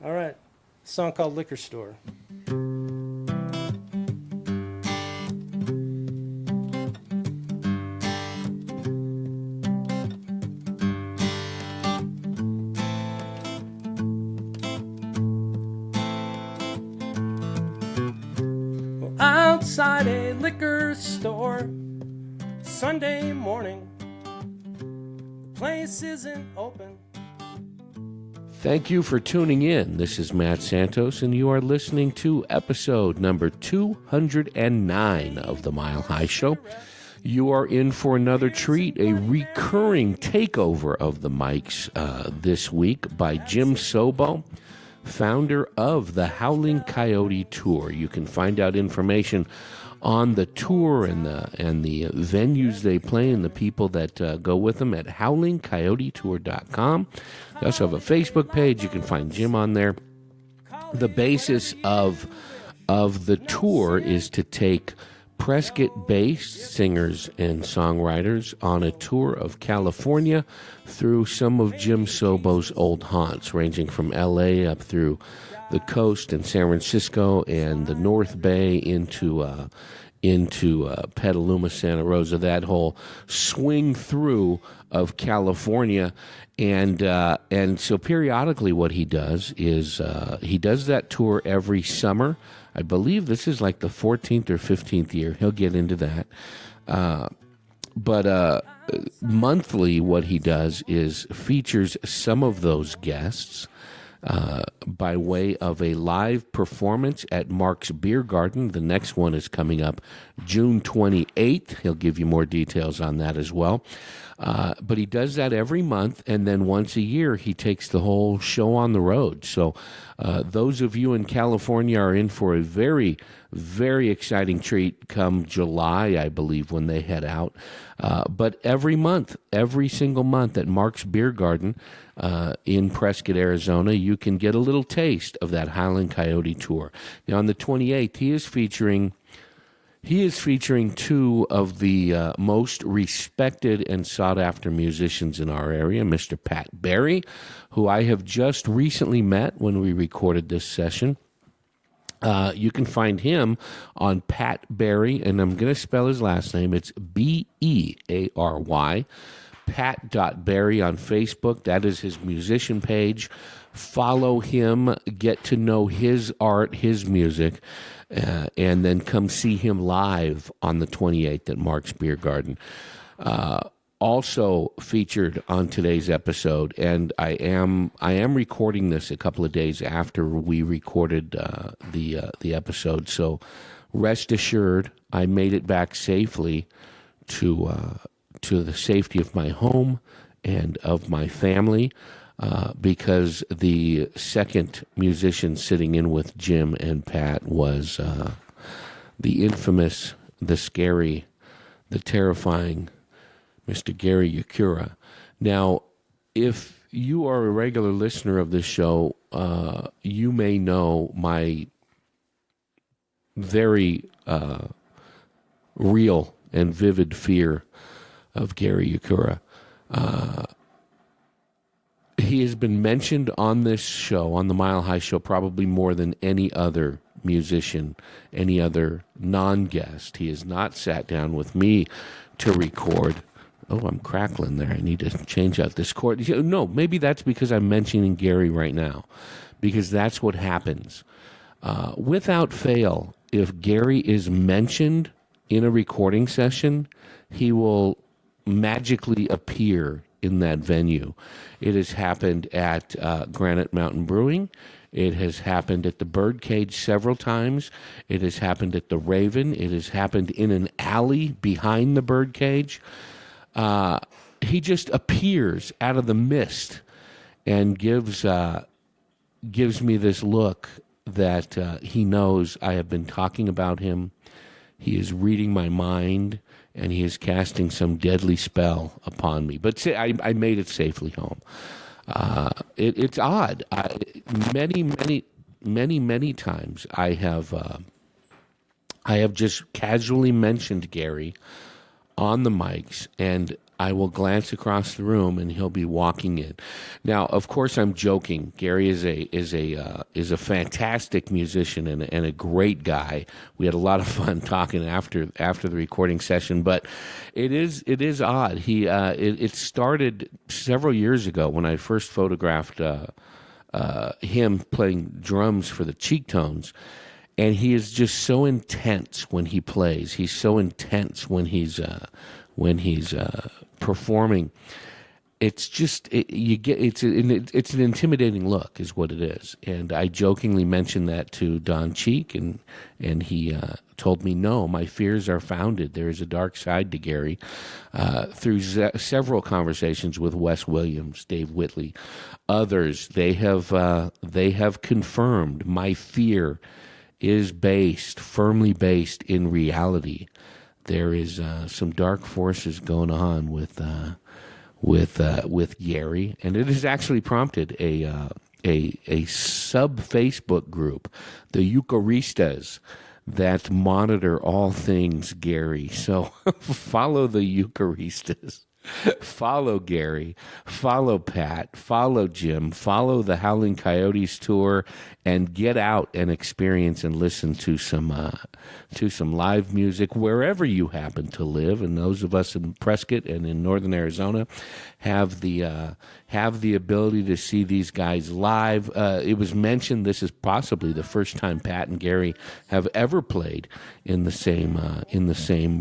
All right. A song called Liquor Store. Well, outside a liquor store, Sunday morning, the place isn't open. Thank you for tuning in. This is Matt Santos, and you are listening to episode number 209 of The Mile High Show. You are in for another treat, a recurring takeover of the mics this week by Jim Sobo, founder of the Howling Coyote Tour. You can find out information on the tour and the venues they play and the people that go with them at howlingcoyotetour.com. They also have a Facebook page. You can find Jim on there. The basis of the tour is to take Prescott-based singers and songwriters on a tour of California through some of Jim Sobo's old haunts, ranging from L.A. up through the coast and San Francisco and the North Bay into Petaluma, Santa Rosa, that whole swing through of California. And so periodically what he does is he does that tour every summer. I believe this is like the 14th or 15th year. He'll get into that. But monthly what he does is features some of those guests by way of a live performance at Mark's Beer Garden. The next one is coming up June 28th. He'll give you more details on that as well. But he does that every month, and then once a year he takes the whole show on the road. So those of you in California are in for a very, very exciting treat come July, I believe, when they head out. But every month, every single month at Mark's Beer Garden in Prescott, Arizona, you can get a little taste of that Howling Coyote Tour. Now, on the 28th, he is featuring two of the most respected and sought-after musicians in our area, Mr. Pat Beary, who I have just recently met when we recorded this session. You can find him on Pat Beary, and I'm going to spell his last name. It's Beary, Pat.Beary on Facebook. That is his musician page. Follow him, get to know his art, his music, and then come see him live on the 28th at Mark's Beer Garden. Also featured on today's episode, and I am recording this a couple of days after we recorded the episode, so rest assured I made it back safely to the safety of my home and of my family, because the second musician sitting in with Jim and Pat was the infamous, the scary, the terrifying Mr. Gary Ukura. Now, if you are a regular listener of this show, you may know my very real and vivid fear of Gary Ukura. He has been mentioned on this show, on the Mile High Show, probably more than any other musician, any other non-guest. He has not sat down with me to record. Oh, I'm crackling there. I need to change out this cord. No, maybe that's because I'm mentioning Gary right now, because that's what happens. Without fail, if Gary is mentioned in a recording session, he will magically appear in that venue. It has happened at Granite Mountain Brewing. It has happened at the Birdcage several times. It has happened at the Raven. It has happened in an alley behind the Birdcage. He just appears out of the mist and gives me this look that he knows I have been talking about him. He is reading my mind, and he is casting some deadly spell upon me. But I made it safely home. It's odd. Many times I have just casually mentioned Gary on the mics, and I will glance across the room and he'll be walking in. Now, of course, I'm joking. Gary is a fantastic musician and a great guy. We had a lot of fun talking after the recording session, but it is odd. It started several years ago when I first photographed him playing drums for the Cheek Tones. And he is just so intense when he plays. He's so intense when he's performing. It's just it's an intimidating look, is what it is. And I jokingly mentioned that to Don Cheek, and he told me, no, my fears are founded. There is a dark side to Gary. Through several conversations with Wes Williams, Dave Whitley, others, they have confirmed my fear is firmly based in reality. There is some dark forces going on with Gary, and it has actually prompted a sub Facebook group, the Eucharistas, that monitor all things Gary. So follow the Eucharistas. Follow Gary, follow Pat, follow Jim, follow the Howling Coyotes Tour, and get out and experience and listen to some live music wherever you happen to live. And those of us in Prescott and in northern Arizona have the ability to see these guys live. It was mentioned this is possibly the first time Pat and Gary have ever played in the same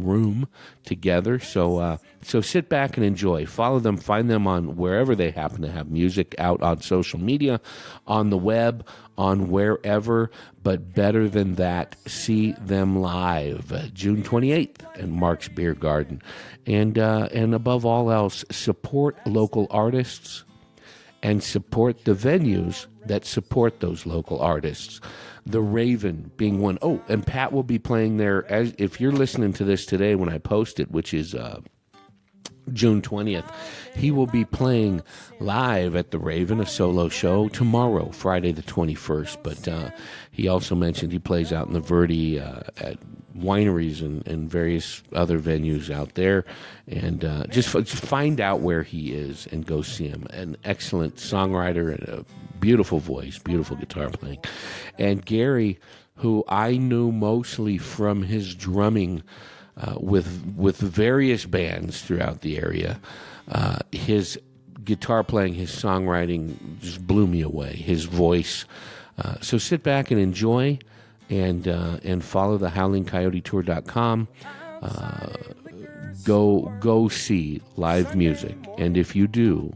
room together. So sit back and enjoy. Follow them. Find them on wherever they happen to have music out on social media, on the web, on wherever. But better than that, see them live June 28th at Mark's Beer Garden. And above all else, support local artists and support the venues that support those local artists. The Raven being one. Oh, and Pat will be playing there. If you're listening to this today when I post it, which is June 20th, he will be playing live at the Raven, a solo show, tomorrow, Friday the 21st. But he also mentioned he plays out in the Verde at wineries and various other venues out there. And just find out where he is and go see him. An excellent songwriter and a beautiful voice, beautiful guitar playing. And Gary, who I knew mostly from his drumming with various bands throughout the area, his guitar playing, his songwriting just blew me away. His voice. So sit back and enjoy, and follow the HowlingCoyoteTour.com. Go see live music, and if you do,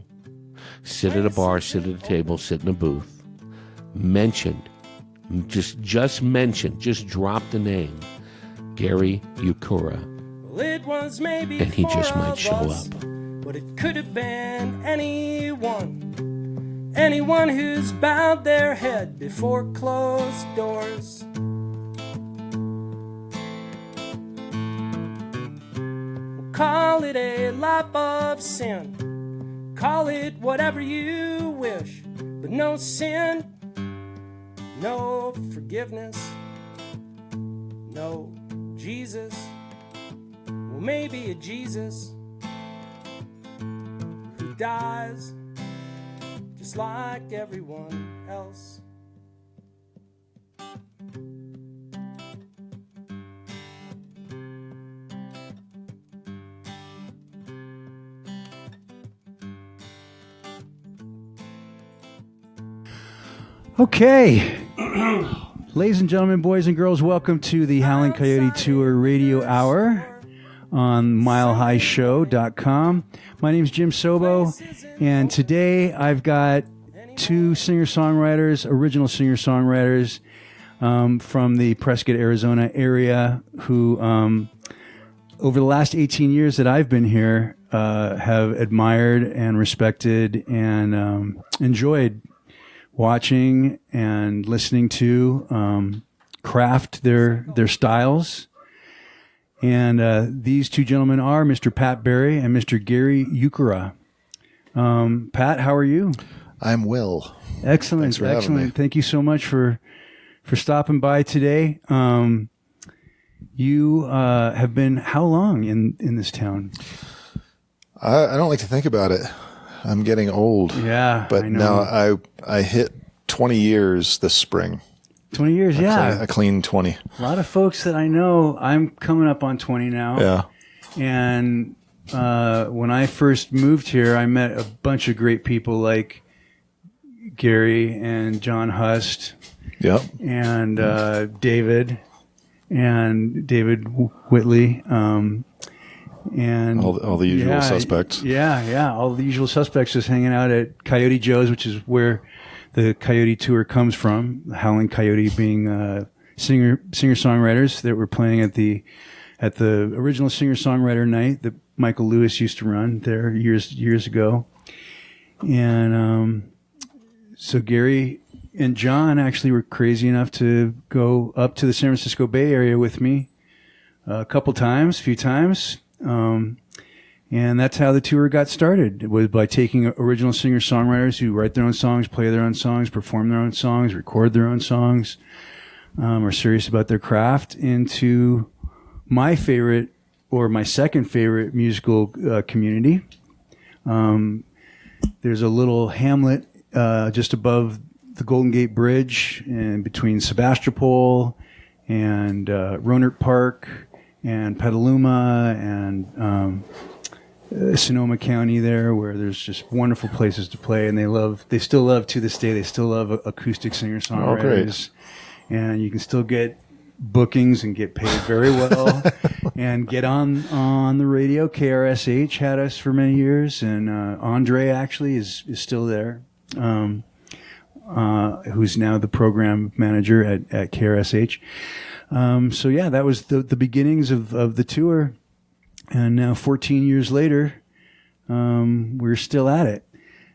sit at a bar, sit at a table, sit in a booth. Just drop the name Gary Ukura, and he just might show up. But it could have been anyone who's bowed their head before closed doors. We'll call it a life of sin, call it whatever you wish, but no sin, no forgiveness, no Jesus. Well, maybe a Jesus who dies just like everyone else. Okay. Ladies and gentlemen, boys and girls, welcome to the Howling Coyote Tour Radio Hour on milehighshow.com. My name is Jim Sobo, and today I've got two singer-songwriters, original singer-songwriters from the Prescott, Arizona area who, over the last 18 years that I've been here, have admired and respected and enjoyed watching and listening to craft their styles. And these two gentlemen are Mr. Pat Beary and Mr. Gary Ukura. Pat, how are you? I'm well. Excellent. Thanks for having me. Thank you so much for stopping by today. You have been how long in this town? I don't like to think about it. I'm getting old. Yeah, but I know. I hit 20 years this spring. 20 years, yeah. A clean 20. A lot of folks that I know, I'm coming up on 20 now. Yeah. And when I first moved here, I met a bunch of great people like Gary and John Hust. Yep. And David Whitley. And all the usual suspects. Yeah. All the usual suspects just hanging out at Coyote Joe's, which is where the Coyote Tour comes from. Howling Coyote being singer-songwriters that were playing at the original singer-songwriter night that Michael Lewis used to run there years ago. And so Gary and John actually were crazy enough to go up to the San Francisco Bay Area with me a few times. And that's how the tour got started. It was by taking original singer-songwriters who write their own songs, play their own songs, perform their own songs, record their own songs, are serious about their craft, into my favorite or my second favorite musical community. There's a little hamlet just above the Golden Gate Bridge and between Sebastopol and Rohnert Park and Petaluma and Sonoma County there, where there's just wonderful places to play, and they still love to this day. They still love acoustic singer-songwriters, and you can still get bookings and get paid very well, and get on the radio. KRSH had us for many years, and Andre actually is still there, who's now the program manager at KRSH. So yeah, that was the beginnings of the tour. And now 14 years later, we're still at it.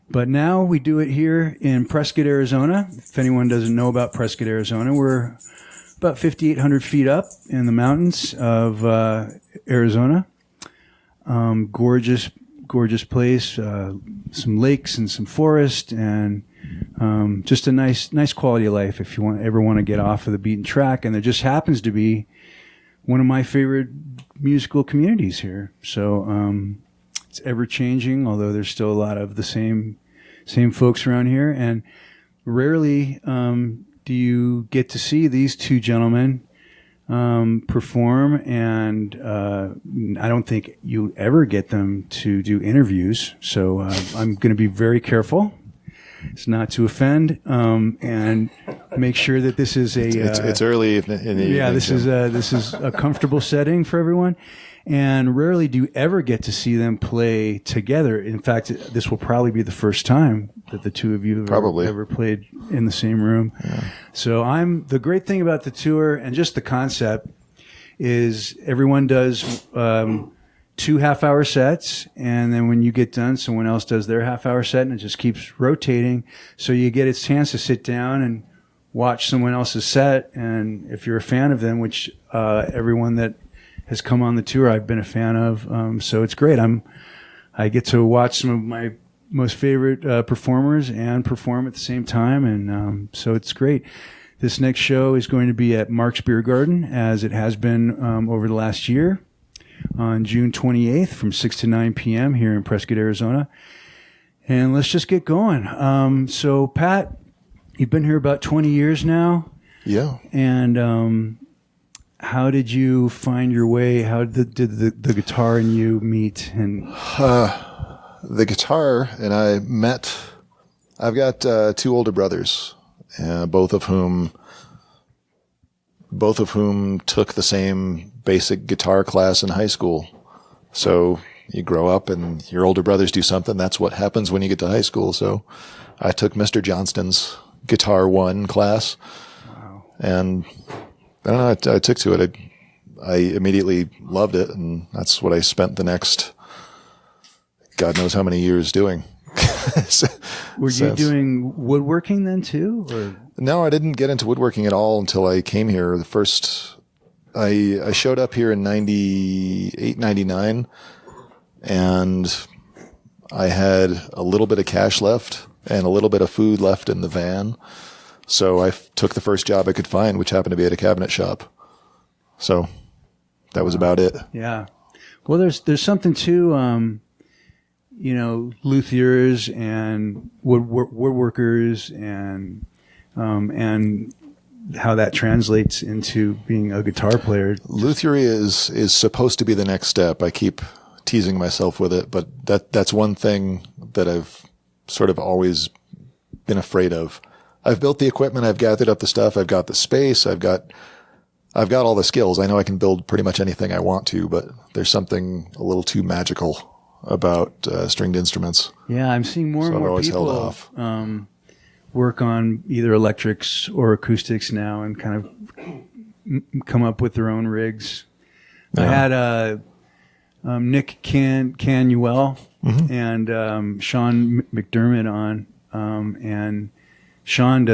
But now we do it here in Prescott, Arizona. If anyone doesn't know about Prescott, Arizona, we're about 5,800 feet up in the mountains of Arizona. Gorgeous place, some lakes and some forest, and just a nice quality of life if you ever want to get off of the beaten track. And there just happens to be one of my favorite musical communities here. So it's ever changing, although there's still a lot of the same folks around here. And rarely do you get to see these two gentlemen perform, and I don't think you ever get them to do interviews. So I'm going to be very careful. It's not to offend, and make sure that this is it's early in the evening. Yeah, this is a comfortable setting for everyone. And rarely do you ever get to see them play together. In fact, this will probably be the first time that the two of you have ever played in the same room. Yeah. So the great thing about the tour and just the concept is everyone does 2 half-hour sets, and then when you get done, someone else does their half-hour set, and it just keeps rotating. So you get a chance to sit down and watch someone else's set, and if you're a fan of them, which everyone that has come on the tour I've been a fan of, so it's great. I get to watch some of my most favorite performers and perform at the same time, and so it's great. This next show is going to be at Mark's Beer Garden, as it has been over the last year, on June 28th from 6 to 9 p.m. here in Prescott, Arizona. And let's just get going. So, Pat, you've been here about 20 years now. Yeah. And how did you find your way? How did the guitar and you meet? And the guitar and I met. I've got 2 older brothers, both of whom took the same basic guitar class in high school. So you grow up and your older brothers do something. That's what happens when you get to high school. So I took Mr. Johnston's Guitar 1 class. Wow. And I don't know, I took to it. I immediately loved it, and that's what I spent the next God knows how many years doing. Were you doing woodworking then too? Or? No, I didn't get into woodworking at all until I came here. I showed up here in 98, 99, and I had a little bit of cash left and a little bit of food left in the van. So I took the first job I could find, which happened to be at a cabinet shop. So that was about it. Yeah. Well, there's something too, luthiers and woodworkers and how that translates into being a guitar player. Luthiery is supposed to be the next step. I keep teasing myself with it, but that's one thing that I've sort of always been afraid of. I've built the equipment, I've gathered up the stuff, I've got the space, I've got all the skills. I know I can build pretty much anything I want to, but there's something a little too magical about stringed instruments. Yeah, I'm seeing more and So I've more always held people off. Work on either electrics or acoustics now and kind of come up with their own rigs. I had Nick Canuel and Sean McDermott on, and Sean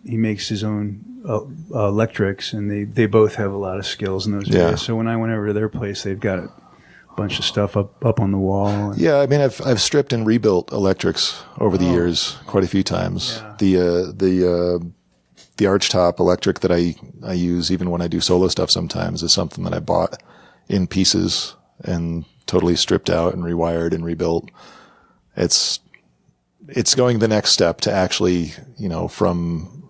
he makes his own electrics, and they both have a lot of skills in those areas. So when I went over to their place, they've got a bunch of stuff up on the wall. Yeah, I mean, I've stripped and rebuilt electrics over the years quite a few times. Yeah. The archtop electric that I use even when I do solo stuff sometimes is something that I bought in pieces and totally stripped out and rewired and rebuilt. It's going the next step to actually, from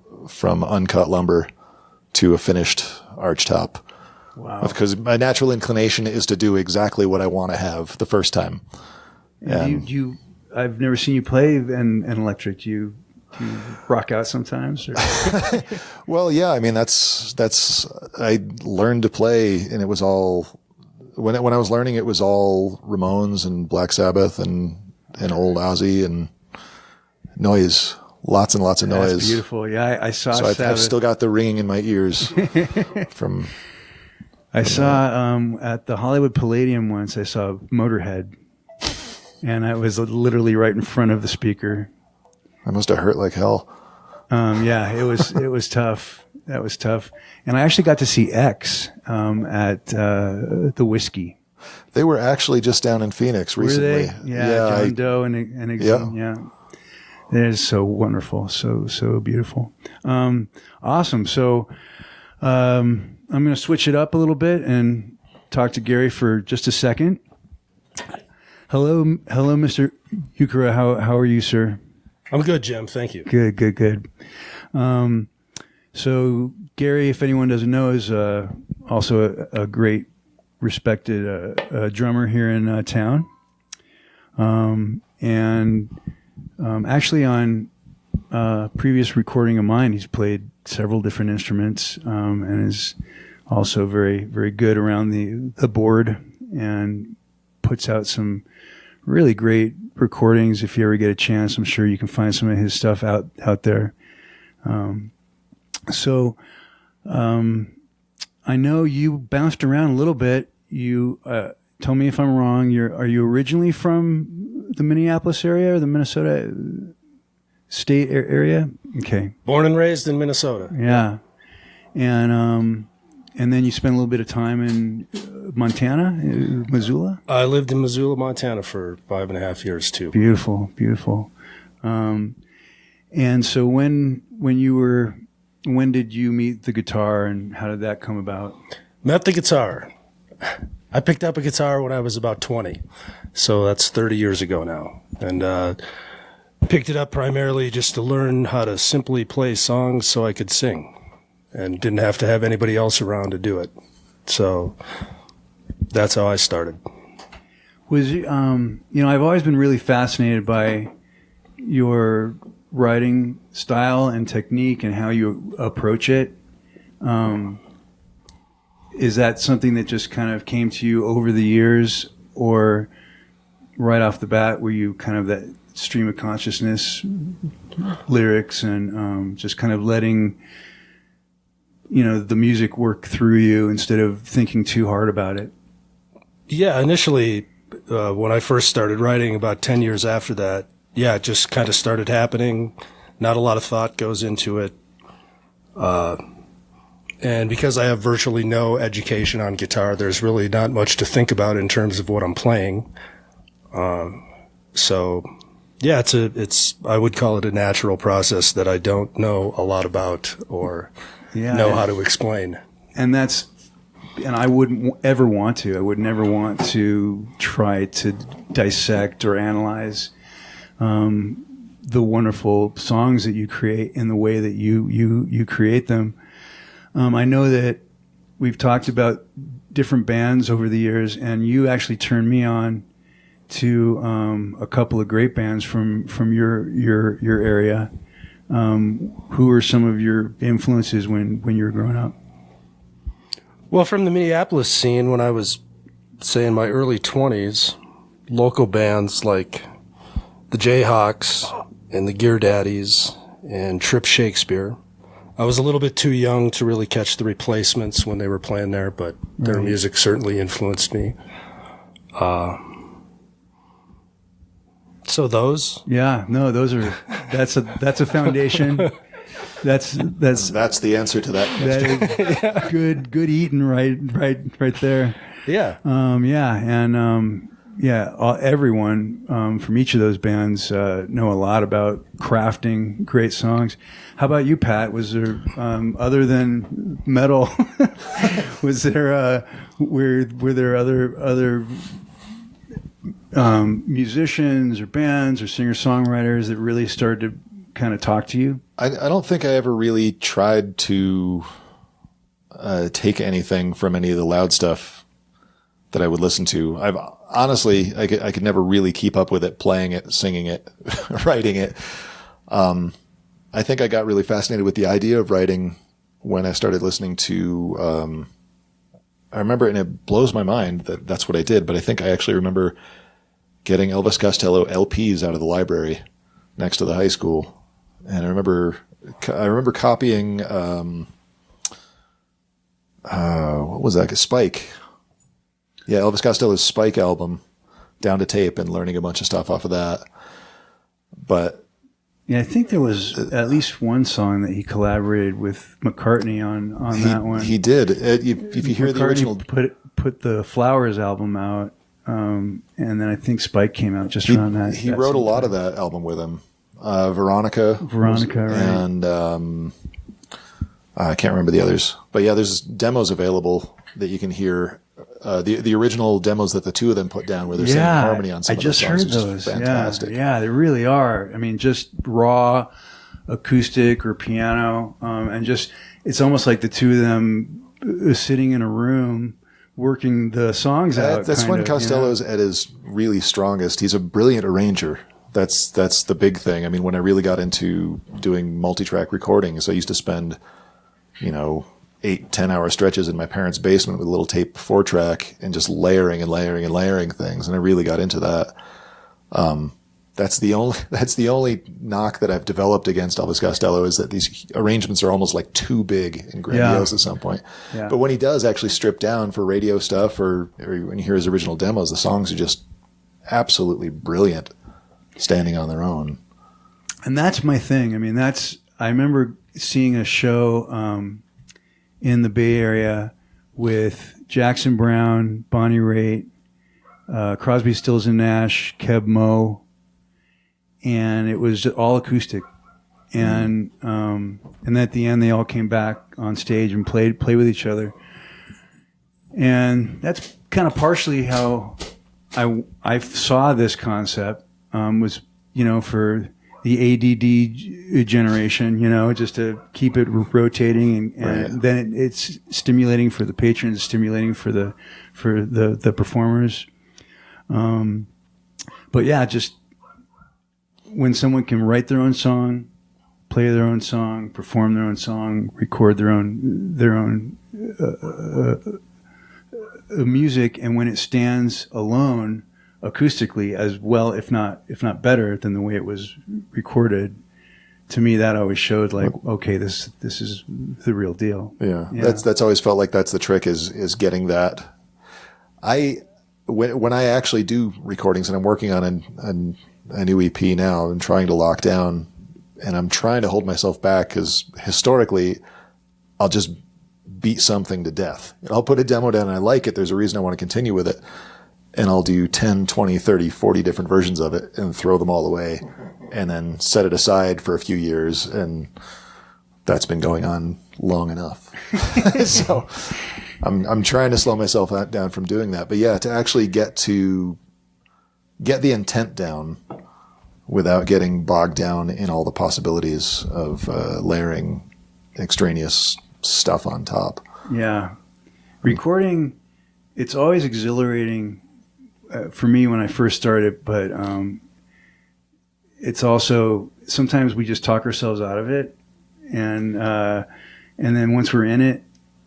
uncut lumber to a finished archtop. Wow. Because my natural inclination is to do exactly what I want to have the first time. And I've never seen you play an electric. Do you rock out sometimes? Or? Well, yeah. I mean, I learned to play, and it was all when I was learning, it was all Ramones and Black Sabbath and old Ozzy and noise, lots and lots of noise. That's beautiful. Yeah, I saw. So I've still got the ringing in my ears from. I saw at the Hollywood Palladium once. I saw Motorhead, and I was literally right in front of the speaker. I must have hurt like hell. Yeah, it was tough. That was tough. And I actually got to see X at the Whiskey. They were actually just down in Phoenix recently. Were they? Yeah, John Doe and yeah. It is so wonderful, so beautiful. Awesome. So I'm going to switch it up a little bit and talk to Gary for just a second. Hello, Mr. Ukura. How are you, sir? I'm good, Jim. Thank you. Good. So Gary, if anyone doesn't know, is also a great, respected drummer here in town. Actually on previous recording of mine, he's played several different instruments and is also very, very good around the board and puts out some really great recordings. If you ever get a chance, I'm sure you can find some of his stuff out there. I know you bounced around a little bit. You tell me if I'm wrong. Are you originally from the Minneapolis area or the Minnesota state area? Okay. Born and raised in Minnesota. Yeah. And then you spent a little bit of time in Montana, Missoula? I lived in Missoula, Montana for 5.5 years too. Beautiful. And so when did you meet the guitar and how did that come about? Met the guitar. I picked up a guitar when I was about 20. So that's 30 years ago now. And picked it up primarily just to learn how to simply play songs so I could sing. And didn't have to have anybody else around to do it. So that's how I started. I've always been really fascinated by your writing style and technique and how you approach it. Is that something that just kind of came to you over the years, or right off the bat were you kind of that stream of consciousness lyrics and just kind of letting the music work through you instead of thinking too hard about it? Yeah, initially when I first started writing, about 10 years after that, it just kind of started happening. Not a lot of thought goes into it. And because I have virtually no education on guitar, there's really not much to think about in terms of what I'm playing. I would call it a natural process that I don't know a lot about or know how to explain. And that's and I wouldn't ever want to. I would never want to try to dissect or analyze the wonderful songs that you create in the way that you create them. I know that we've talked about different bands over the years, and you actually turned me on to a couple of great bands from your area. Who were some of your influences when you were growing up? Well, from the Minneapolis scene, when I was, say, in my early 20s, local bands like the Jayhawks and the Gear Daddies and Trip Shakespeare. I was a little bit too young to really catch the Replacements when they were playing there, but their music certainly influenced me. So those? Yeah, no, that's a foundation. That's the answer to that question. That is good eating right there. Yeah. Everyone from each of those bands know a lot about crafting great songs. How about you, Pat? Was there other than metal? Was there were there other musicians or bands or singer-songwriters that really started to kind of talk to you? I don't think I ever really tried to take anything from any of the loud stuff that I would listen to. Honestly, I could never really keep up with it, playing it, singing it, writing it. I think I got really fascinated with the idea of writing when I started listening to, I remember, and it blows my mind that that's what I did, but I think I actually remember getting Elvis Costello LPs out of the library next to the high school. And I remember copying, what was that? Spike. Yeah, Elvis Costello's Spike album down to tape and learning a bunch of stuff off of that. But yeah, I think there was at least one song that he collaborated with McCartney on that one. He did. If you hear the original, put the Flowers album out, and then I think Spike came out just around that. He wrote a lot of that album with him. Veronica, right? And I can't remember the others, but yeah, there's demos available that you can hear. The original demos that the two of them put down, where they're singing harmony on some of those songs. I just heard those. Fantastic. Yeah, they really are. I mean, just raw acoustic or piano, and just it's almost like the two of them sitting in a room working the songs out. That's when Costello's at his really strongest. He's a brilliant arranger. That's the big thing. I mean, when I really got into doing multi-track recordings, I used to spend, 8-10 hour stretches in my parents' basement with a little tape 4-track and just layering things. And I really got into that. That's the only knock that I've developed against Elvis Costello, is that these arrangements are almost like too big and grandiose at some point. Yeah. But when he does actually strip down for radio stuff, or when you hear his original demos, the songs are just absolutely brilliant standing on their own. And that's my thing. I mean, I remember seeing a show, in the Bay Area with Jackson Browne, Bonnie Raitt, Crosby, Stills and Nash, Keb Mo, and it was all acoustic. And at the end, they all came back on stage and played with each other. And that's kind of partially how I saw this concept, was, for the ADD generation, just to keep it rotating, and then it's stimulating for the patrons, stimulating for the performers. But yeah, just when someone can write their own song, play their own song, perform their own song, record their own music, and when it stands alone acoustically as well, if not better than the way it was recorded, to me that always showed like, okay, this is the real deal. Yeah. That's always felt like that's the trick, is getting that. When I actually do recordings, and I'm working on a new EP now and trying to lock down, and I'm trying to hold myself back, because historically I'll just beat something to death. I'll put a demo down and I like it. There's a reason I want to continue with it. And I'll do 10, 20, 30, 40 different versions of it and throw them all away, and then set it aside for a few years. And that's been going on long enough. So I'm trying to slow myself down from doing that. But yeah, to actually get the intent down without getting bogged down in all the possibilities of layering extraneous stuff on top. Yeah. Recording, it's always exhilarating for me when I first started, but it's also, sometimes we just talk ourselves out of it. And then once we're in it,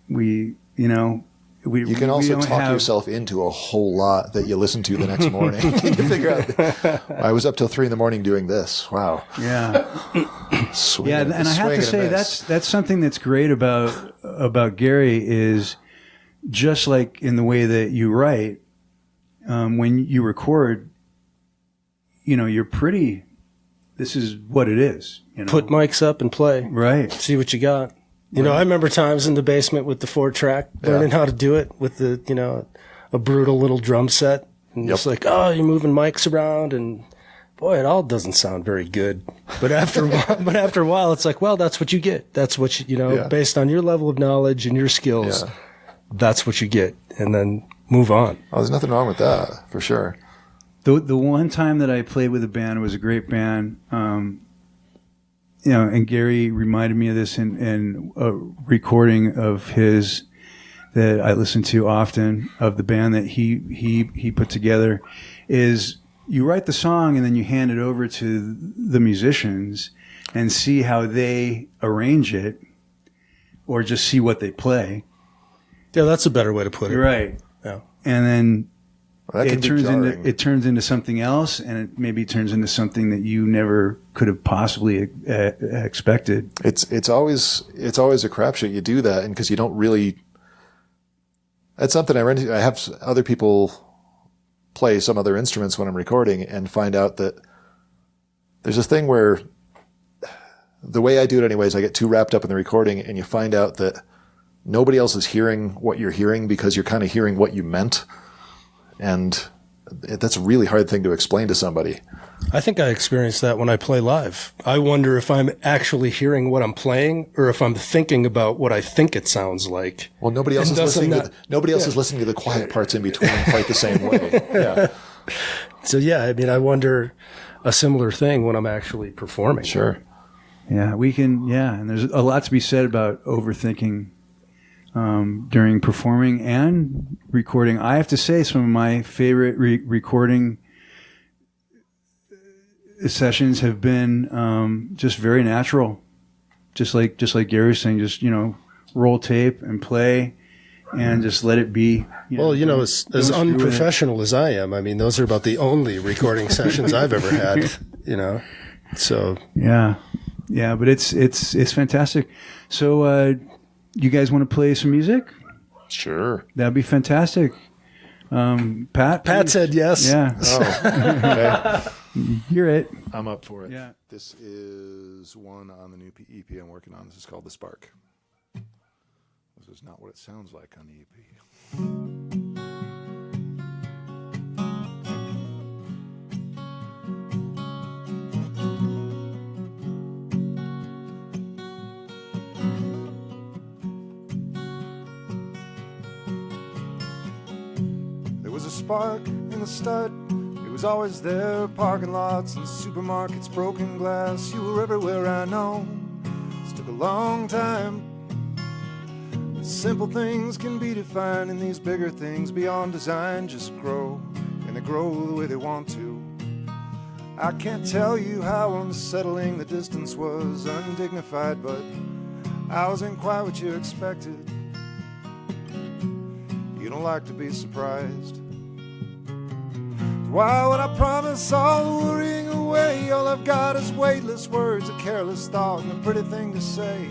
you can also talk yourself into a whole lot that you listen to the next morning. You figure out, I was up till 3 a.m. doing this. Wow. Yeah. And I have to say that's something that's great about Gary is just like in the way that you write, when you record, you're pretty, this is what it is. Put mics up and play. Right. See what you got. I remember times in the basement with the 4-track, learning how to do it with the, a brutal little drum set. And it's like, oh, you're moving mics around, and boy, it all doesn't sound very good. But after a while, it's like, well, that's what you get. That's what based on your level of knowledge and your skills, that's what you get, and then move on. Oh, there's nothing wrong with that, for sure. The one time that I played with a band, it was a great band. And Gary reminded me of this in a recording of his that I listen to often of the band that he put together. Is you write the song and then you hand it over to the musicians and see how they arrange it, or just see what they play. Yeah, that's a better way to put it. Right. Yeah. And then it turns into something else, and it maybe turns into something that you never could have possibly expected. It's always a crapshoot. You do that, and because you don't really. That's something I run into. I have other people play some other instruments when I'm recording, and find out that there's this thing where the way I do it, anyways, I get too wrapped up in the recording, and you find out that nobody else is hearing what you're hearing because you're kind of hearing what you meant. And that's a really hard thing to explain to somebody. I think I experience that when I play live. I wonder if I'm actually hearing what I'm playing, or if I'm thinking about what I think it sounds like. Well, nobody else is listening to the quiet parts in between quite the same way. Yeah. So I wonder a similar thing when I'm actually performing. Sure. Yeah, and there's a lot to be said about overthinking during performing and recording. I have to say, some of my favorite recording sessions have been just very natural, just like Gary was saying. Just roll tape and play, and just let it be. As unprofessional as I am, I mean, those are about the only recording sessions I've ever had. So yeah, but it's fantastic. So. You guys want to play some music? Sure. That'd be fantastic. Pat said yes. Yeah. Oh, okay. Hear it. I'm up for it. Yeah. This is one on the new EP I'm working on. This is called The Spark. This is not what it sounds like on the EP. Spark in the stud, it was always there. Parking lots and supermarkets, broken glass, you were everywhere, I know. This took a long time, but simple things can be defined, and these bigger things beyond design just grow, and they grow the way they want to. I can't tell you how unsettling the distance was, undignified, but I wasn't quite what you expected. You don't like to be surprised. Why would I promise all the worrying away? All I've got is weightless words, a careless thought, and a pretty thing to say.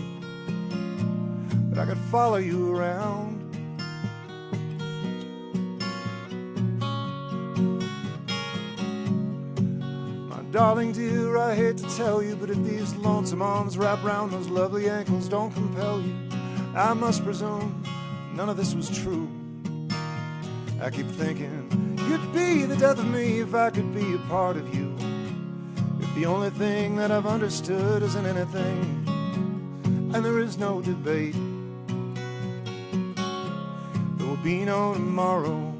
But I could follow you around. My darling dear, I hate to tell you, but if these lonesome arms wrap around those lovely ankles don't compel you, I must presume none of this was true. I keep thinking you'd be the death of me if I could be a part of you. If the only thing that I've understood isn't anything, and there is no debate. be no tomorrow,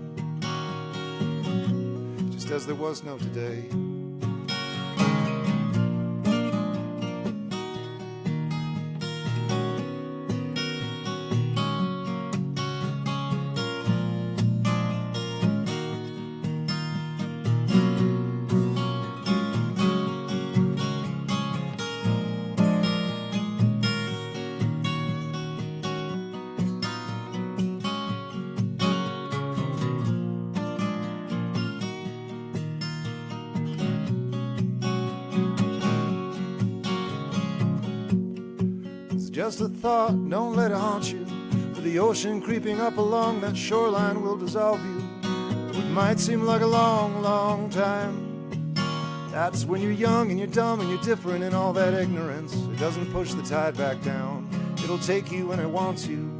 just as there was no today. Just a thought, don't let it haunt you. For the ocean creeping up along that shoreline will dissolve you. It might seem like a long, long time. That's when you're young and you're dumb and you're different and all that ignorance. It doesn't push the tide back down. It'll take you when it wants you.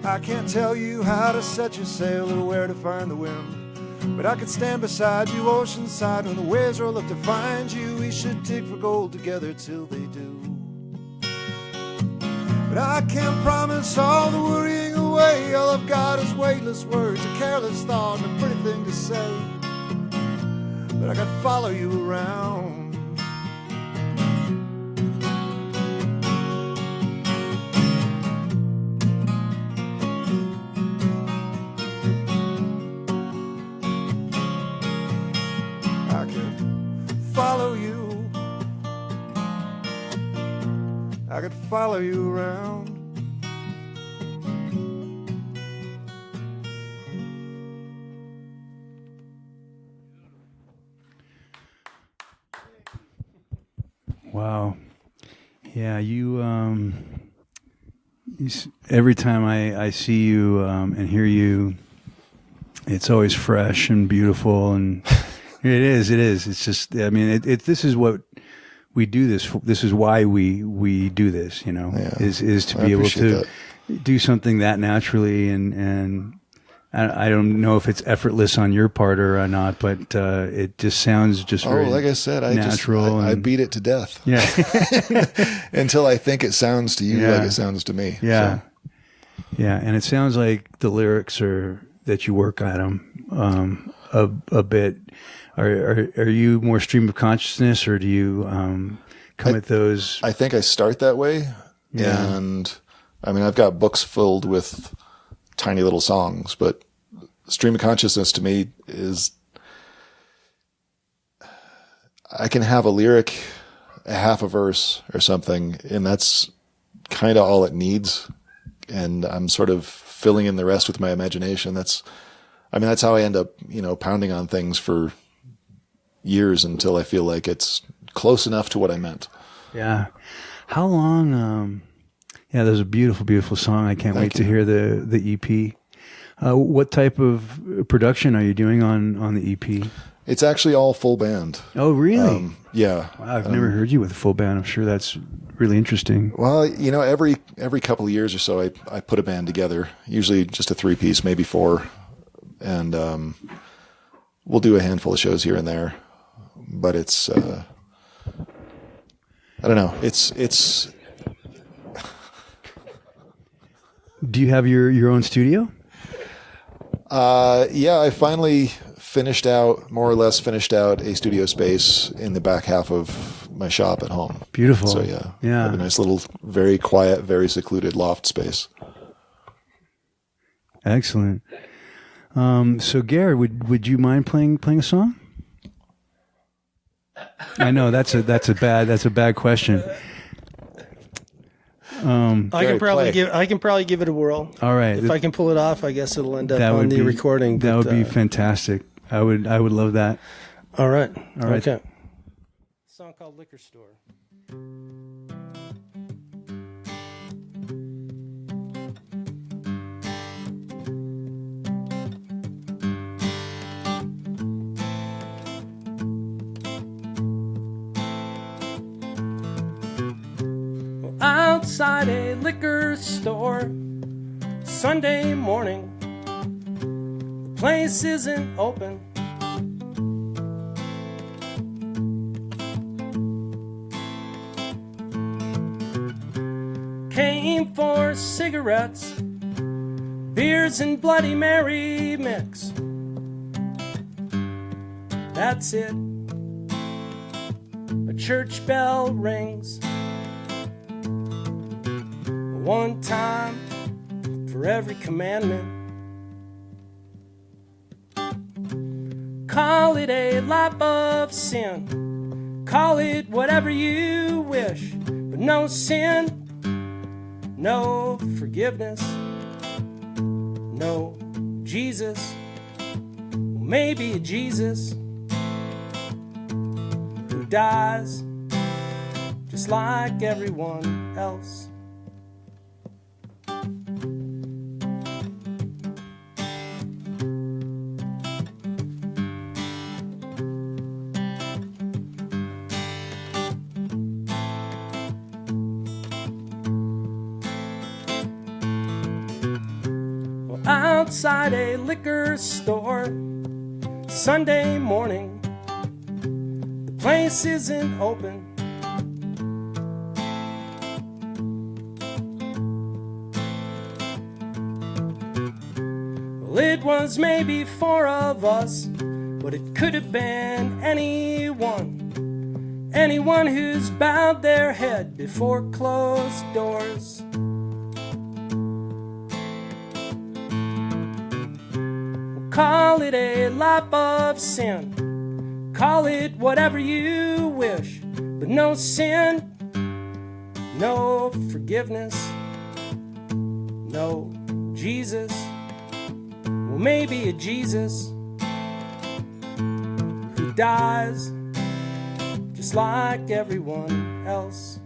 I can't tell you how to set your sail or where to find the wind, but I could stand beside you oceanside when the waves roll up to find you. We should dig for gold together till they do. But I can't promise all the worrying away. All I've got is weightless words, a careless thought, and a pretty thing to say. But I could follow you around. I could follow you. I could follow you around. Wow. Yeah, every time I see you and hear you, it's always fresh and beautiful, and it is. It's just, I mean, this is what we do this. This is why we do this, you know, is to be able to do something that naturally. And I don't know if it's effortless on your part or not, but it just sounds just very like I said, natural. I beat it to death. Yeah. Until I think it sounds to you like it sounds to me. Yeah. So. Yeah. And it sounds like the lyrics that you work at them a bit. Are you more stream of consciousness, or do you come at those? I think I start that way. Yeah. And I mean, I've got books filled with tiny little songs, but stream of consciousness to me is, I can have a lyric, a half a verse or something, and that's kind of all it needs. And I'm sort of filling in the rest with my imagination. That's how I end up, pounding on things for years until I feel like it's close enough to what I meant. Yeah. How long? Yeah, there's a beautiful, beautiful song. I can't wait to hear the EP. What type of production are you doing on the EP? It's actually all full band. Oh, really? Yeah. Wow, I've never heard you with a full band. I'm sure that's really interesting. Well, every couple of years or so, I put a band together. Usually just a 3-piece, maybe 4, and we'll do a handful of shows here and there. But it's I don't know. It's. Do you have your own studio? Yeah, I finally more or less finished out a studio space in the back half of my shop at home. Beautiful. So yeah. Yeah. I have a nice little, very quiet, very secluded loft space. Excellent. So Garrett, would you mind playing a song? I know that's a bad question. I can probably give it a whirl. All right. If I can pull it off, I guess it'll end up That on would the be- recording. That would be fantastic. I would love that. All right. All right. Okay. Song called Liquor Store. Outside a liquor store, Sunday morning, the place isn't open. Came for cigarettes, beers and Bloody Mary mix. That's it. A church bell rings. One time for every commandment. Call it a life of sin. Call it whatever you wish. But no sin, no forgiveness, no Jesus. Maybe a Jesus who dies just like everyone else. Outside a liquor store, Sunday morning, the place isn't open. Well, it was maybe 4 of us, but it could have been anyone who's bowed their head before closed doors. Call it a life of sin. Call it whatever you wish. But no sin, no forgiveness, no Jesus. Well, maybe a Jesus who dies just like everyone else.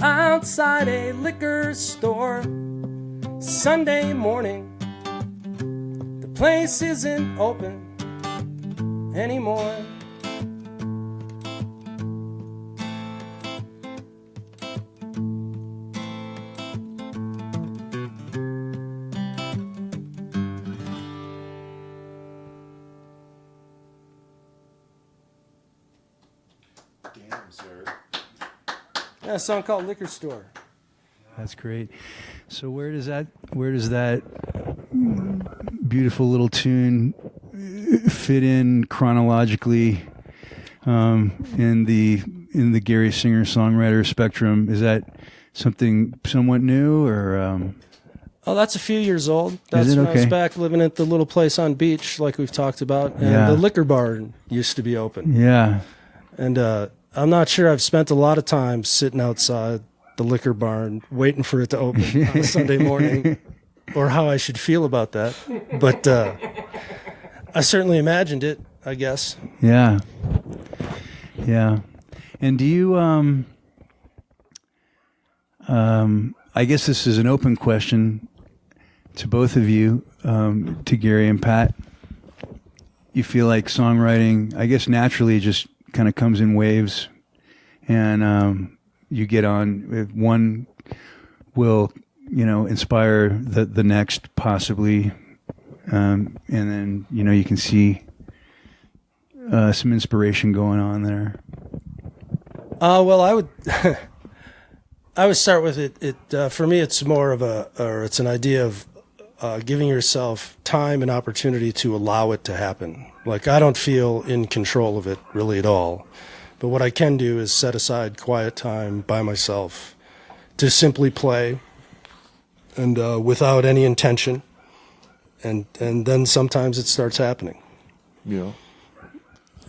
Outside a liquor store, Sunday morning, the place isn't open anymore. Damn, sir. Yeah, a song called Liquor Store. That's great. So where does that beautiful little tune fit in chronologically in the Gary singer-songwriter spectrum? Is that something somewhat new, or Oh, that's a few years old. That's Is it? when I was Okay. back living at the little place on beach, like we've talked about, and Yeah. the liquor barn used to be open. yeah? And I'm not sure I've spent a lot of time sitting outside the liquor barn waiting for it to open on a Sunday morning, or how I should feel about that. But I certainly imagined it, I guess. Yeah. Yeah. And do you, I guess this is an open question to both of you, to Gary and Pat. You feel like songwriting, I guess naturally just kind of comes in waves, and you get on, if one will, inspire the next possibly, and then, you can see some inspiration going on there. Well, I would I would start with it. For me, it's more of it's an idea of giving yourself time and opportunity to allow it to happen. Like, I don't feel in control of it really at all. But what I can do is set aside quiet time by myself to simply play, and without any intention. And then sometimes it starts happening. Yeah.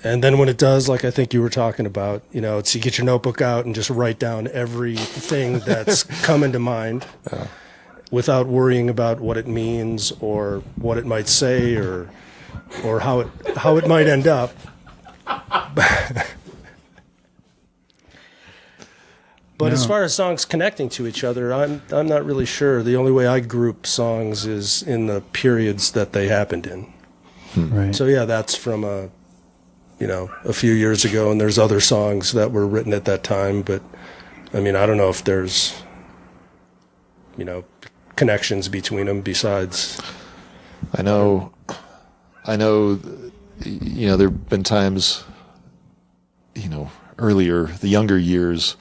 And then when it does, like I think you were talking about, it's you get your notebook out and just write down everything that's coming to mind, without worrying about what it means or what it might say or how it might end up. But as far as songs connecting to each other, I'm not really sure. The only way I group songs is in the periods that they happened in. Right. So yeah, that's from a few years ago, and there's other songs that were written at that time. But I mean, I don't know if there's connections between them besides. I know, there have been times, earlier, the younger years,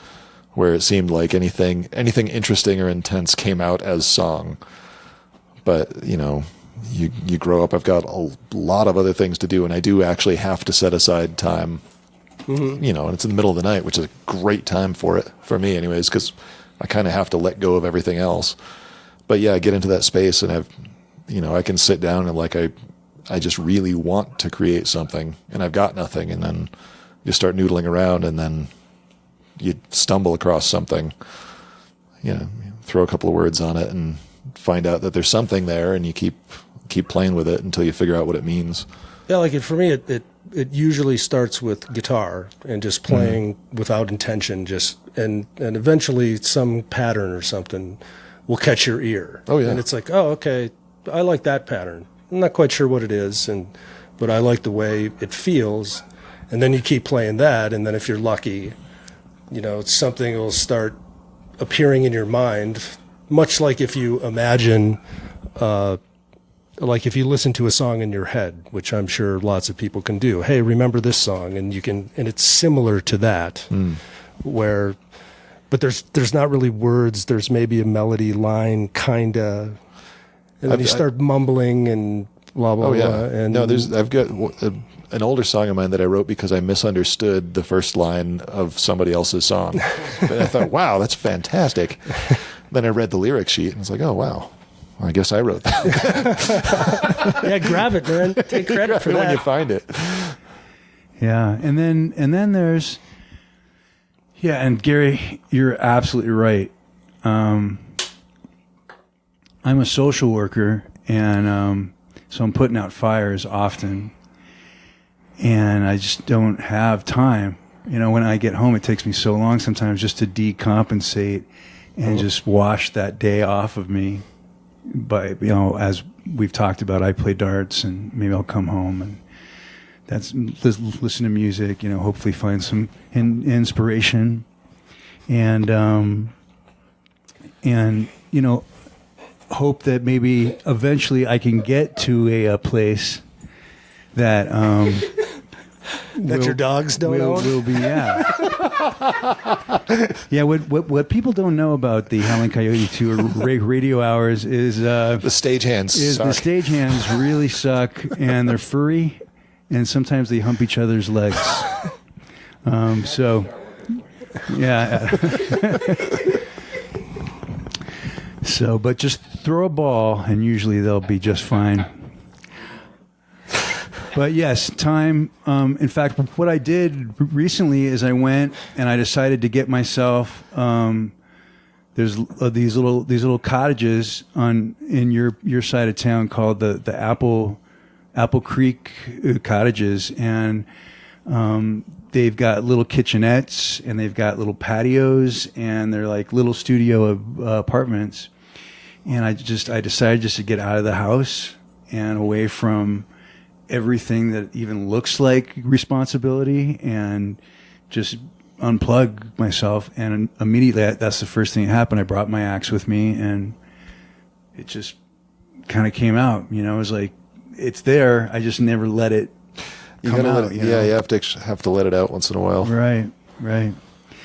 where it seemed like anything interesting or intense came out as song. But, you grow up, I've got a lot of other things to do, and I do actually have to set aside time, and it's in the middle of the night, which is a great time for me anyways, because I kind of have to let go of everything else. But yeah, I get into that space, and I can sit down and I just really want to create something, and I've got nothing, and then you start noodling around, and then you stumble across something, throw a couple of words on it and find out that there's something there, and you keep playing with it until you figure out what it means. Yeah, for me, it usually starts with guitar and just playing without intention, and eventually some pattern or something will catch your ear. Oh yeah, and it's like, oh, okay, I like that pattern. I'm not quite sure what it is, but I like the way it feels. And then you keep playing that, and then if you're lucky, something will start appearing in your mind, much like if you imagine, if you listen to a song in your head, which I'm sure lots of people can do. Hey, remember this song, and it's similar to that, but there's not really words. There's maybe a melody line, kinda, and then you start mumbling and blah blah blah. And I've got an older song of mine that I wrote because I misunderstood the first line of somebody else's song. And I thought, wow, that's fantastic. Then I read the lyric sheet and it's like, oh wow, well, I guess I wrote that. Yeah, grab it, man. Take credit for that when you find it. Yeah, and then there's, and Gary, you're absolutely right. I'm a social worker, and so I'm putting out fires often, and I just don't have time. When I get home, it takes me so long sometimes just to decompensate and just wash that day off of me. But, as we've talked about, I play darts, and maybe I'll come home and listen to music, hopefully find some inspiration, and hope that maybe eventually I can get to a place that your dogs don't own? Will be, yeah. Yeah, what people don't know about the Howling Coyote Tour radio hours is the stagehands suck. The stagehands really suck, and they're furry, and sometimes they hump each other's legs. So, yeah. So, but just throw a ball, and usually they'll be just fine. But yes, time. In fact, what I did recently is I went and I decided to get myself. There's these little cottages in your side of town called the Apple Creek cottages, and they've got little kitchenettes and they've got little patios, and they're like little studio apartments. And I decided just to get out of the house and away from everything that even looks like responsibility, and just unplug myself. And immediately, that's the first thing that happened. I brought my axe with me, and it just kind of came out. It was like, it's there. I just never let it come out. You have to let it out once in a while. Right.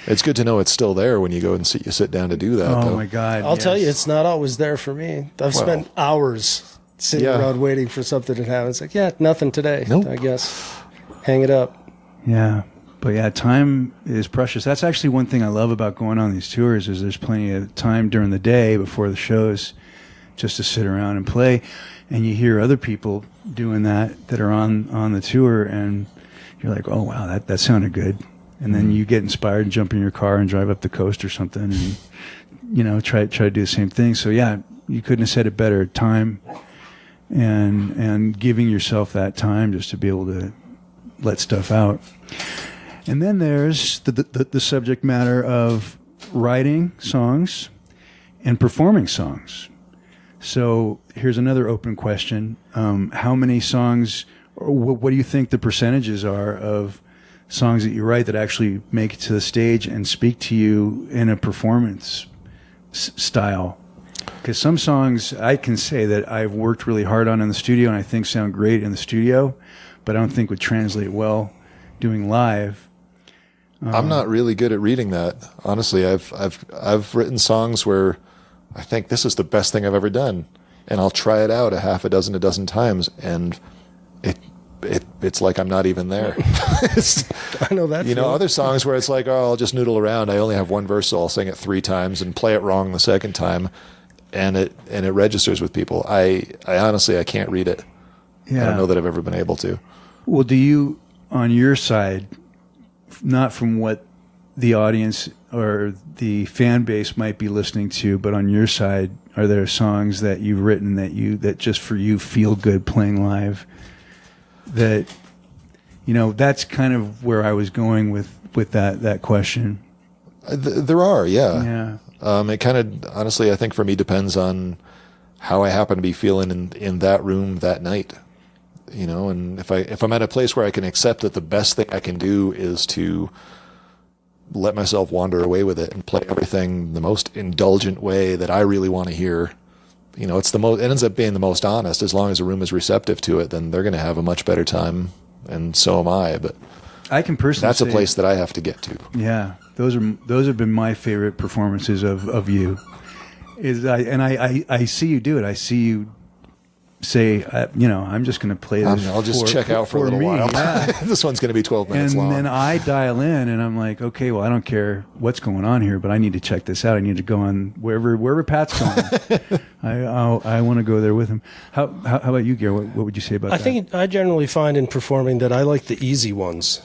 It's good to know it's still there when you go and sit down to do that. Oh though. My God! I'll tell you, it's not always there for me. I've spent hours sitting around waiting for something to happen. It's like, nothing today. Nope. I guess hang it up. Yeah, but time is precious. That's actually one thing I love about going on these tours is there's plenty of time during the day before the shows just to sit around and play, and you hear other people doing that are on the tour, and you're like, oh wow, that sounded good. And then you get inspired and jump in your car and drive up the coast or something, and try to do the same thing. So you couldn't have said it better. Time and giving yourself that time just to be able to let stuff out. And then there's the subject matter of writing songs and performing songs. So here's another open question: how many songs, or what do you think the percentages are of songs that you write that actually make it to the stage and speak to you in a performance style? Because some songs I can say that I've worked really hard on in the studio and I think sound great in the studio, but I don't think would translate well doing live. I'm not really good at reading that. Honestly, I've written songs where I think this is the best thing I've ever done, and I'll try it out a dozen times, and it's like I'm not even there. I know that. You know, other songs where it's like, oh, I'll just noodle around. I only have one verse, so I'll sing it 3 times and play it wrong the second time, and it registers with people. I honestly, I can't read it. Yeah. I don't know that I've ever been able to. Well, do you, on your side, not from what the audience or the fan base might be listening to, but on your side, are there songs that you've written that just for you feel good playing live? That, you know, that's kind of where I was going with that question. There are, yeah. It kind of, honestly, I think for me depends on how I happen to be feeling in that room that night. You know, and if I'm at a place where I can accept that the best thing I can do is to let myself wander away with it and play everything the most indulgent way that I really want to hear, you know, it ends up being the most honest. As long as the room is receptive to it, then they're going to have a much better time, and so am I. But I can personally that's a place that I have to get to. Yeah, those have been my favorite performances of you. I see you do it. I see you say, you know, I'm just going to play this. I'll just check out for a little while. Yeah. This one's going to be 12 minutes long. And then I dial in, and I'm like, okay, well, I don't care what's going on here, but I need to check this out. I need to go on wherever Pat's going. I want to go there with him. How about you, Gary? What would you say about that? I think I generally find in performing that I like the easy ones,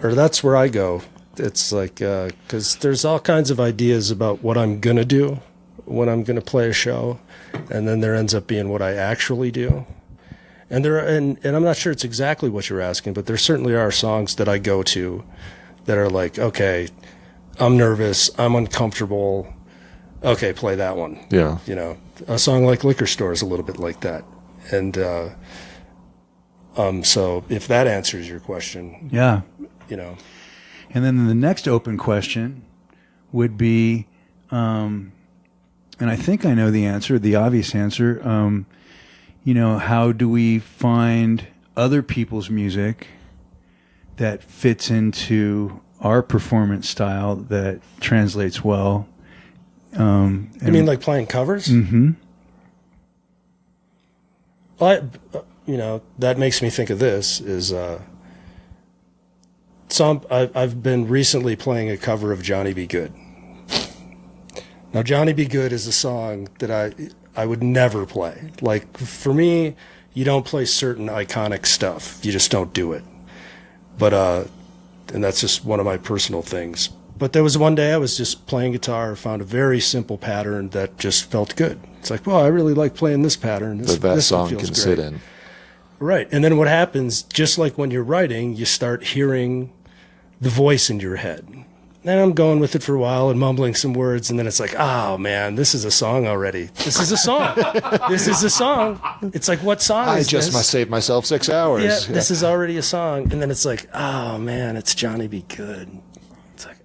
or that's where I go. It's like, because there's all kinds of ideas about what I'm going to do when I'm going to play a show. And then there ends up being what I actually do. And I'm not sure it's exactly what you're asking, but there certainly are songs that I go to that are like, okay, I'm nervous, I'm uncomfortable. Okay, play that one. Yeah. You know, a song like Liquor Store is a little bit like that. And so if that answers your question. Yeah. You know. And then the next open question would be, and I think I know the answer, the obvious answer. You know, how do we find other people's music that fits into our performance style that translates well? You mean like playing covers? Mm-hmm. Well, you know, that makes me think of this is I've been recently playing a cover of Johnny Be Good. Now, Johnny Be Good is a song that I would never play. Like, for me, you don't play certain iconic stuff. You just don't do it. But, and that's just one of my personal things. But there was one day I was just playing guitar, found a very simple pattern that just felt good. It's like, well, I really like playing this pattern. This song feels can great. sit in. Right. And then what happens, just like when you're writing, you start hearing the voice in your head. And I'm going with it for a while and mumbling some words, and then it's like, oh, man, this is a song already. This is a song. This is a song. It's like, what song is this? I just must save myself 6 hours. Yeah, this is already a song. And then it's like, oh, man, it's Johnny Be Good. It's like,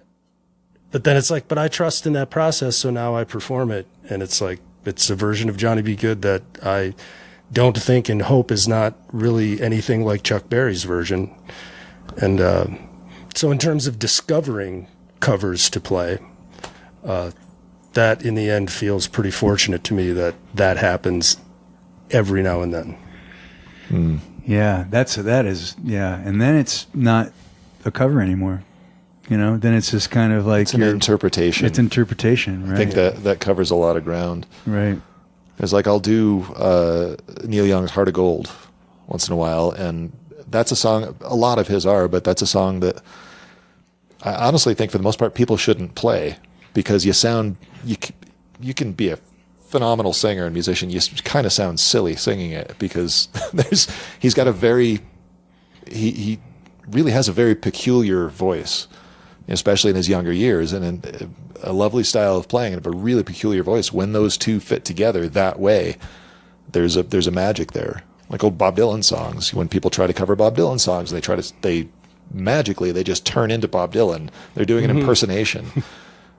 but then it's like, but I trust in that process, so now I perform it. And it's like, it's a version of Johnny Be Good that I don't think and hope is not really anything like Chuck Berry's version. And so in terms of discovering covers to play, that in the end feels pretty fortunate to me that happens every now and then. Yeah, that is, and then it's not a cover anymore. You know, then it's just kind of like it's an interpretation. It's interpretation, right? I think that covers a lot of ground. Right. It's like I'll do Neil Young's Heart of Gold once in a while, and that's a song, a lot of his are, but that's a song that I honestly think for the most part people shouldn't play, because you can be a phenomenal singer and musician, you kind of sound silly singing it, because he really has a very peculiar voice, especially in his younger years, and a lovely style of playing and a really peculiar voice. When those two fit together that way, there's a magic there. Like old Bob Dylan songs, when people try to cover Bob Dylan songs, they magically just turn into Bob Dylan. They're doing an impersonation.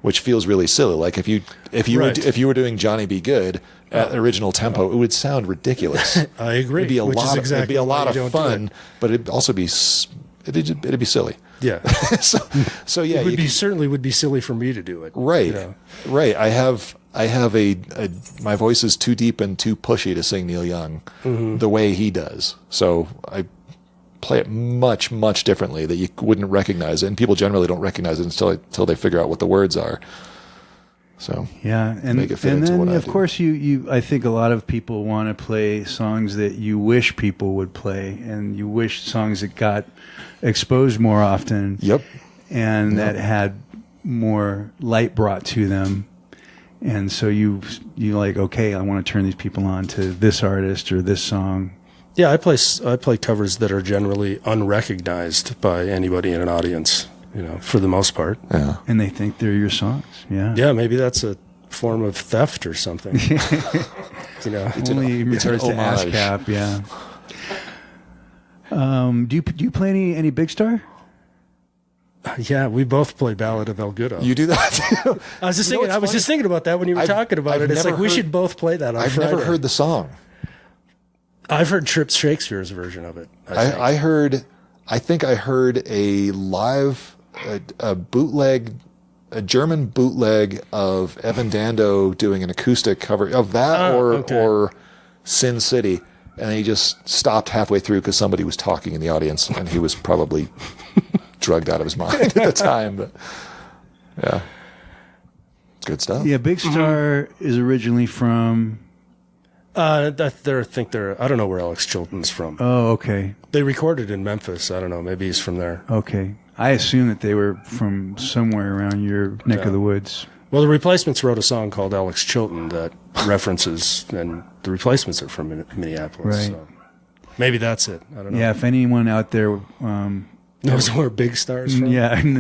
which feels really silly. Like if you Right. were doing Johnny Be Good at original tempo, it would sound ridiculous. I agree. It'd be a which is lot. exactly It'd be a why lot you of don't do fun, it. but it'd also be it'd be silly. Yeah. So yeah, It would be certainly would be silly for me to do it. right, you know? right. I have a my voice is too deep and too pushy to sing Neil Young the way he does. So I play it much, much differently that you wouldn't recognize it, and people generally don't recognize it until they figure out what the words are. So Yeah, and make it fit and into then what I of do. course you I think a lot of people want to play songs that you wish people would play, and you wish songs that got exposed more often. Yep. And that had more light brought to them. And so you like, okay, I want to turn these people on to this artist or this song. Yeah, I play covers that are generally unrecognized by anybody in an audience, you know, for the most part. Yeah. And they think they're your songs. Yeah. Yeah, maybe that's a form of theft or something. You know, Only in it's an regards to homage. ASCAP, yeah. Do you play any Big Star? yeah, we both play Ballad of El Goodo. You do that too? I was just You know thinking. I what's was just funny? thinking about that when you were talking about I've it. It's never like we heard- should both play that on I've Friday. never heard the song. I've heard Tripp Shakespeare's version of it. I think I heard a live, a bootleg, a German bootleg of Evan Dando doing an acoustic cover of that or Sin City. And he just stopped halfway through because somebody was talking in the audience and he was probably drugged out of his mind at the time. But yeah, it's good stuff. Yeah, Big Star is originally from... I think they're. I don't know where Alex Chilton's from. Oh, okay. They recorded in Memphis. I don't know. Maybe he's from there. Okay. I assume that they were from somewhere around your neck of the woods. Well, the Replacements wrote a song called Alex Chilton that references, and the Replacements are from Minneapolis. Right. So maybe that's it. I don't know. Yeah, if anyone out there Knows where Big Star's from?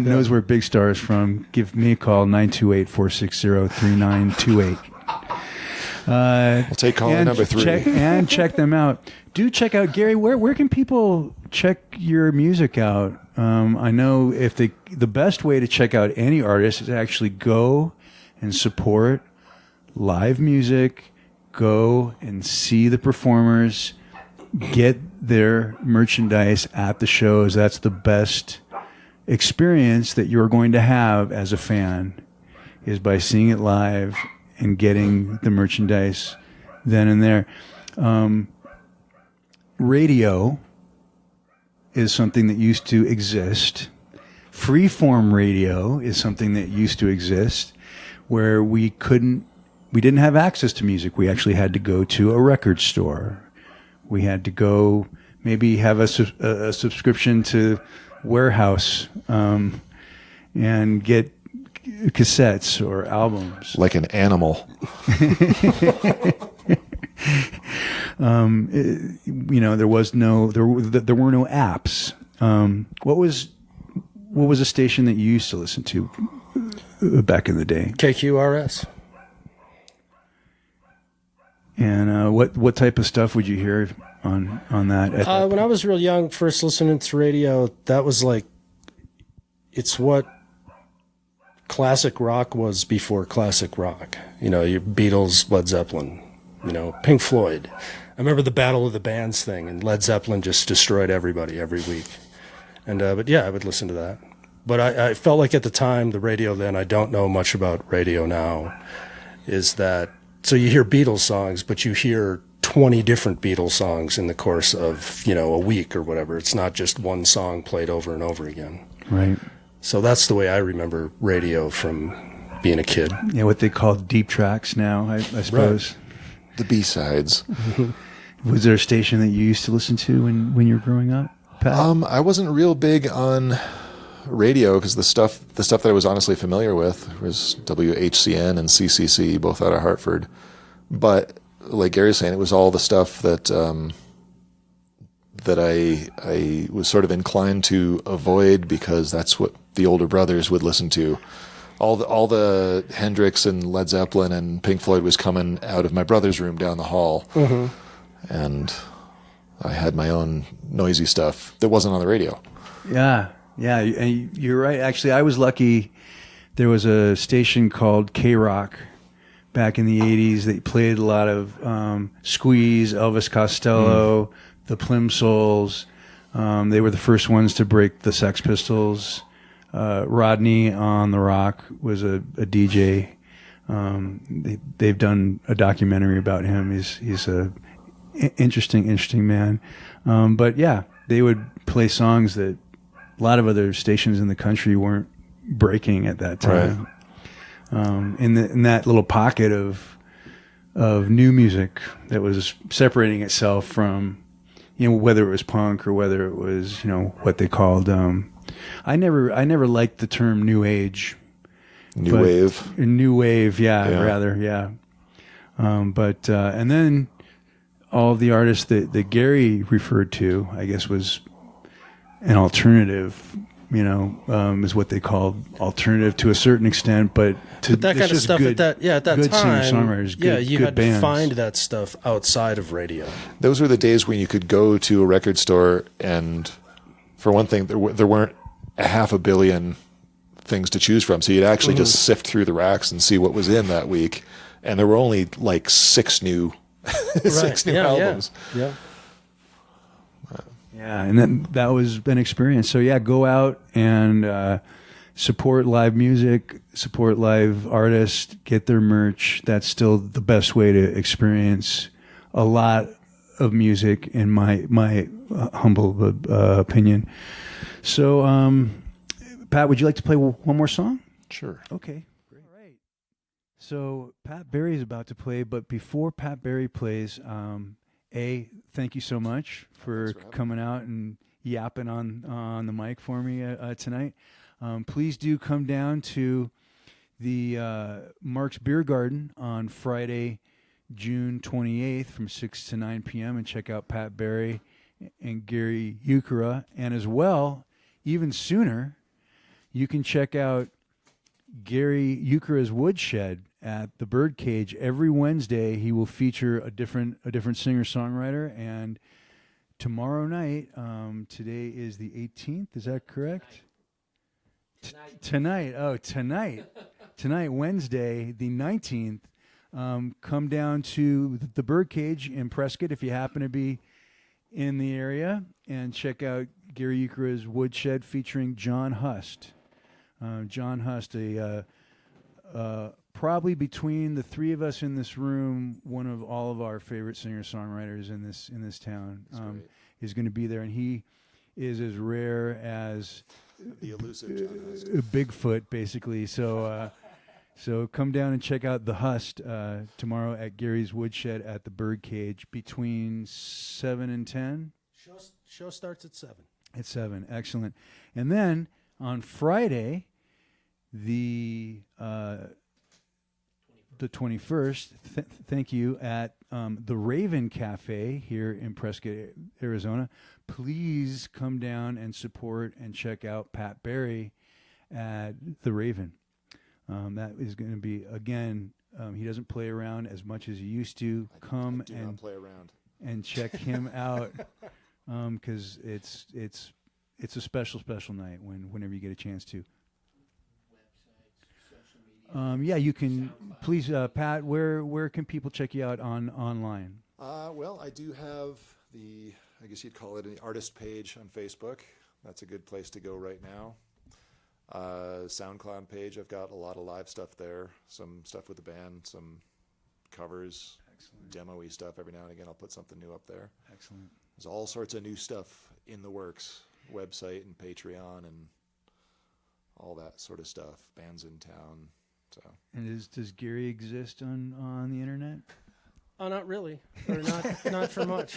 knows where Big Star is from, give me a call, 928-460-3928. We'll take caller number 3. Check them out. Do check out, Gary, where can people check your music out? I know if the best way to check out any artist is to actually go and support live music, go and see the performers, get their merchandise at the shows. That's the best experience that you're going to have as a fan, is by seeing it live and getting the merchandise then and there. Radio is something that used to exist. Freeform radio is something that used to exist, where we didn't have access to music. We actually had to go to a record store. We had to go maybe have a subscription to Warehouse and get cassettes or albums. Like an animal. There were no apps. What was a station that you used to listen to back in the day? KQRS. And what type of stuff would you hear on that? When I was real young, first listening to radio, that was like, it's what classic rock was before classic rock. You know, your Beatles, Led Zeppelin, Pink Floyd. I remember the Battle of the Bands thing, and Led Zeppelin just destroyed everybody every week. And but yeah, I would listen to that. But I felt like at the time, the radio then, I don't know much about radio now, is that, so you hear Beatles songs, but you hear 20 different Beatles songs in the course of, a week or whatever. It's not just one song played over and over again. Right. So that's the way I remember radio from being a kid. Yeah, what they call deep tracks now, I suppose. Right. The B-sides. Was there a station that you used to listen to when you were growing up, Pat? I wasn't real big on radio because the stuff that I was honestly familiar with was WHCN and CCC, both out of Hartford. But like Gary's saying, it was all the stuff that I was sort of inclined to avoid because that's what the older brothers would listen to. All the Hendrix and Led Zeppelin and Pink Floyd was coming out of my brother's room down the hall. Mm-hmm. And I had my own noisy stuff that wasn't on the radio. Yeah, and you're right. Actually, I was lucky there was a station called K-Rock back in the 80s. They played a lot of Squeeze, Elvis Costello, the Plimsolls. They were the first ones to break the Sex Pistols. Rodney on the Rock was a DJ. They've done a documentary about him. He's a interesting man. But yeah, they would play songs that a lot of other stations in the country weren't breaking at that time. Right. In that little pocket of new music that was separating itself from, whether it was punk or whether it was, what they called. I never liked the term new age. New wave, yeah. Rather, yeah. But and then all of the artists that Gary referred to, I guess, was an alternative. Is what they called alternative to a certain extent, but that kind of stuff good, at that good time, singer-songwriters, you good had bands. to find that stuff outside of radio. Those were the days when you could go to a record store, and for one thing, there weren't a half a billion things to choose from, so you'd actually just sift through the racks and see what was in that week, and there were only like six new albums. Yeah. Yeah, and that was an experience. So yeah, go out and support live music, support live artists, get their merch. That's still the best way to experience a lot of music, in my humble opinion. So, Pat, would you like to play one more song? Sure. Okay. Great. All right. So Pat Beary is about to play, but before Pat Beary plays, thank you so much for coming out and yapping on the mic for me tonight. Please do come down to the Mark's Beer Garden on Friday, June 28th from 6 to 9 p.m. and check out Pat Beary and Gary Ukura. And as well, even sooner, you can check out Gary Ukura's Woodshed at the Birdcage. Every Wednesday, he will feature a different singer-songwriter. And tomorrow night, today is the 18th. Is that correct? Tonight. Tonight, Wednesday, the 19th. Come down to the Birdcage in Prescott if you happen to be in the area, and check out Gary Ukura's Woodshed featuring John Hust. John Hust, probably between the three of us in this room, one of all of our favorite singer-songwriters in this town, is going to be there, and he is as rare as the elusive John Hust. Bigfoot, basically. So come down and check out the Hust tomorrow at Gary's Woodshed at the Birdcage between 7 and 10. Show starts at 7. At 7, excellent. And then on Friday, the 21st, thank you, at the Raven Cafe here in Prescott, Arizona. Please come down and support and check out Pat Beary at the Raven. That is going to be, again, he doesn't play around as much as he used to. Come and play around and check him out, because it's a special night whenever you get a chance to. Yeah, you can. Please, Pat, where can people check you out online? Well, I do have I guess you'd call it an artist page on Facebook. That's a good place to go right now. SoundCloud page, I've got a lot of live stuff there, some stuff with the band, some covers, demo-y stuff. Every now and again I'll put something new up there. Excellent. There's all sorts of new stuff in the works, website and Patreon and all that sort of stuff, bands in town. So. And does Gary exist on the internet? Oh, not really, or not for much.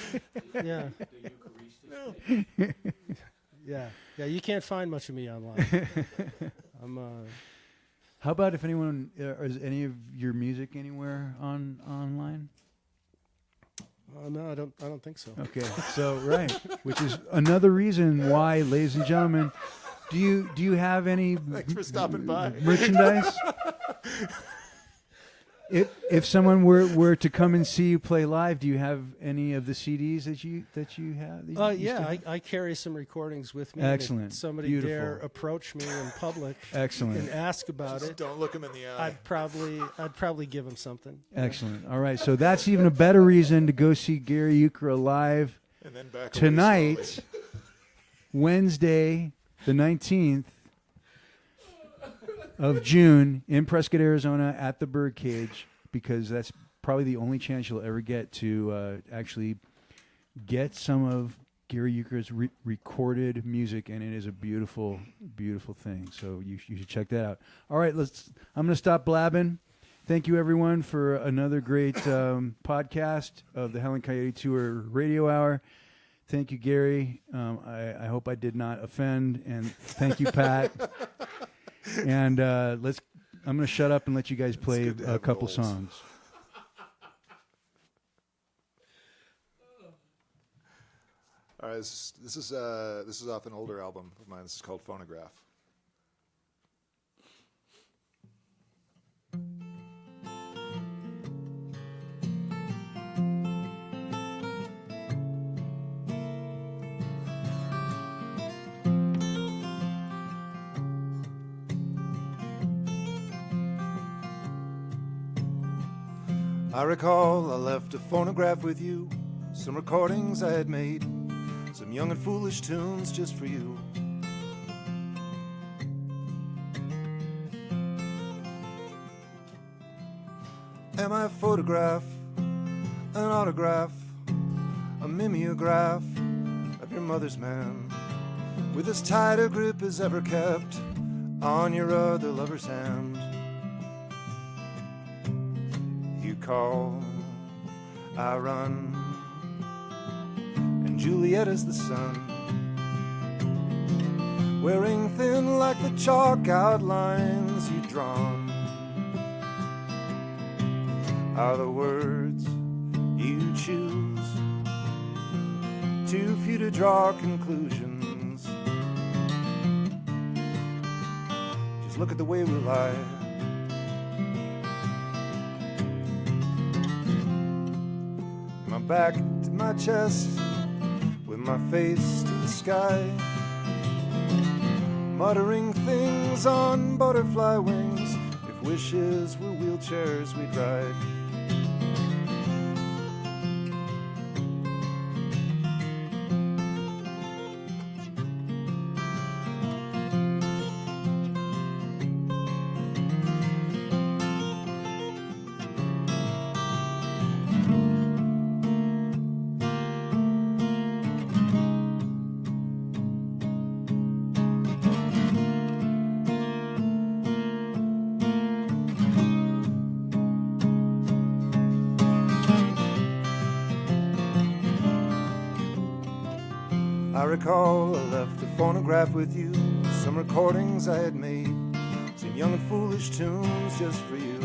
Yeah. Yeah. You can't find much of me online. How about if anyone is any of your music anywhere online? No, I don't think so. Okay, so right, which is another reason why, ladies and gentlemen, do you have any Thanks for stopping by. merchandise? if someone were to come and see you play live, do you have any of the CDs that you have? Yeah, I carry some recordings with me. Excellent. If somebody Beautiful. dare approach me in public Excellent. and ask about it, Don't look him in the eye. I'd probably give him something. Excellent. All right, so that's even a better reason to go see Gary Ukura live And then back away tonight, slowly. Wednesday, the 19th of June in Prescott, Arizona, at the Birdcage, because that's probably the only chance you'll ever get to actually get some of Gary Ukura's recorded music, and it is a beautiful, beautiful thing. So you should check that out. All right, I'm going to stop blabbing. Thank you, everyone, for another great podcast of the Howling Coyote Tour Radio Hour. Thank you, Gary. I hope I did not offend, and thank you, Pat. And I'm going to shut up and let you guys play a couple songs. All right, this is off an older album of mine. This is called Phonograph. I recall I left a phonograph with you, some recordings I had made, some young and foolish tunes just for you. And my photograph, an autograph, a mimeograph of your mother's man, with as tight a grip as ever kept on your other lover's hand. You call, I run, and Juliet is the sun, wearing thin like the chalk outlines you'd drawn, are the words you choose, too few to draw conclusions. Just look at the way we lie. My back to my chest, with my face to the sky, muttering things on butterfly wings. If wishes were wheelchairs, we'd ride. I recall I left a phonograph with you, some recordings I had made, some young and foolish tunes just for you.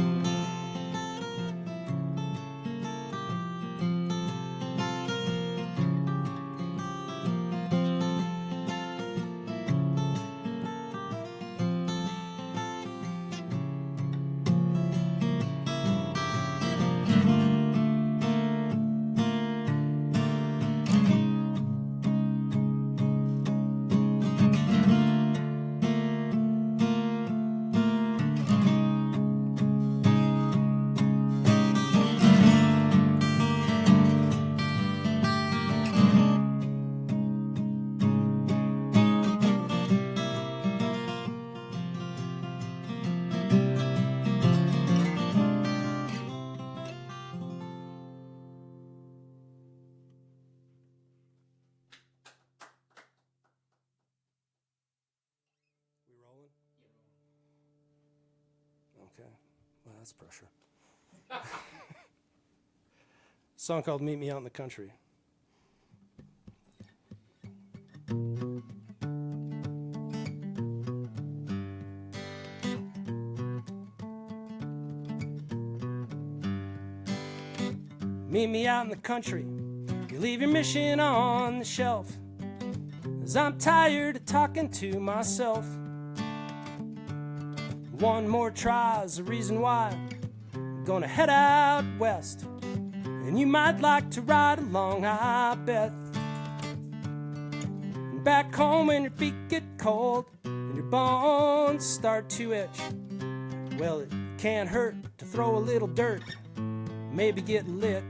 Okay, well, that's pressure. Song called Meet Me Out in the Country. Meet me out in the country, you leave your mission on the shelf, 'cause I'm tired of talking to myself. One more try is the reason why, Gonna head out west, and you might like to ride along, I bet. And back home when your feet get cold and your bones start to itch, well, it can't hurt to throw a little dirt, maybe get lit.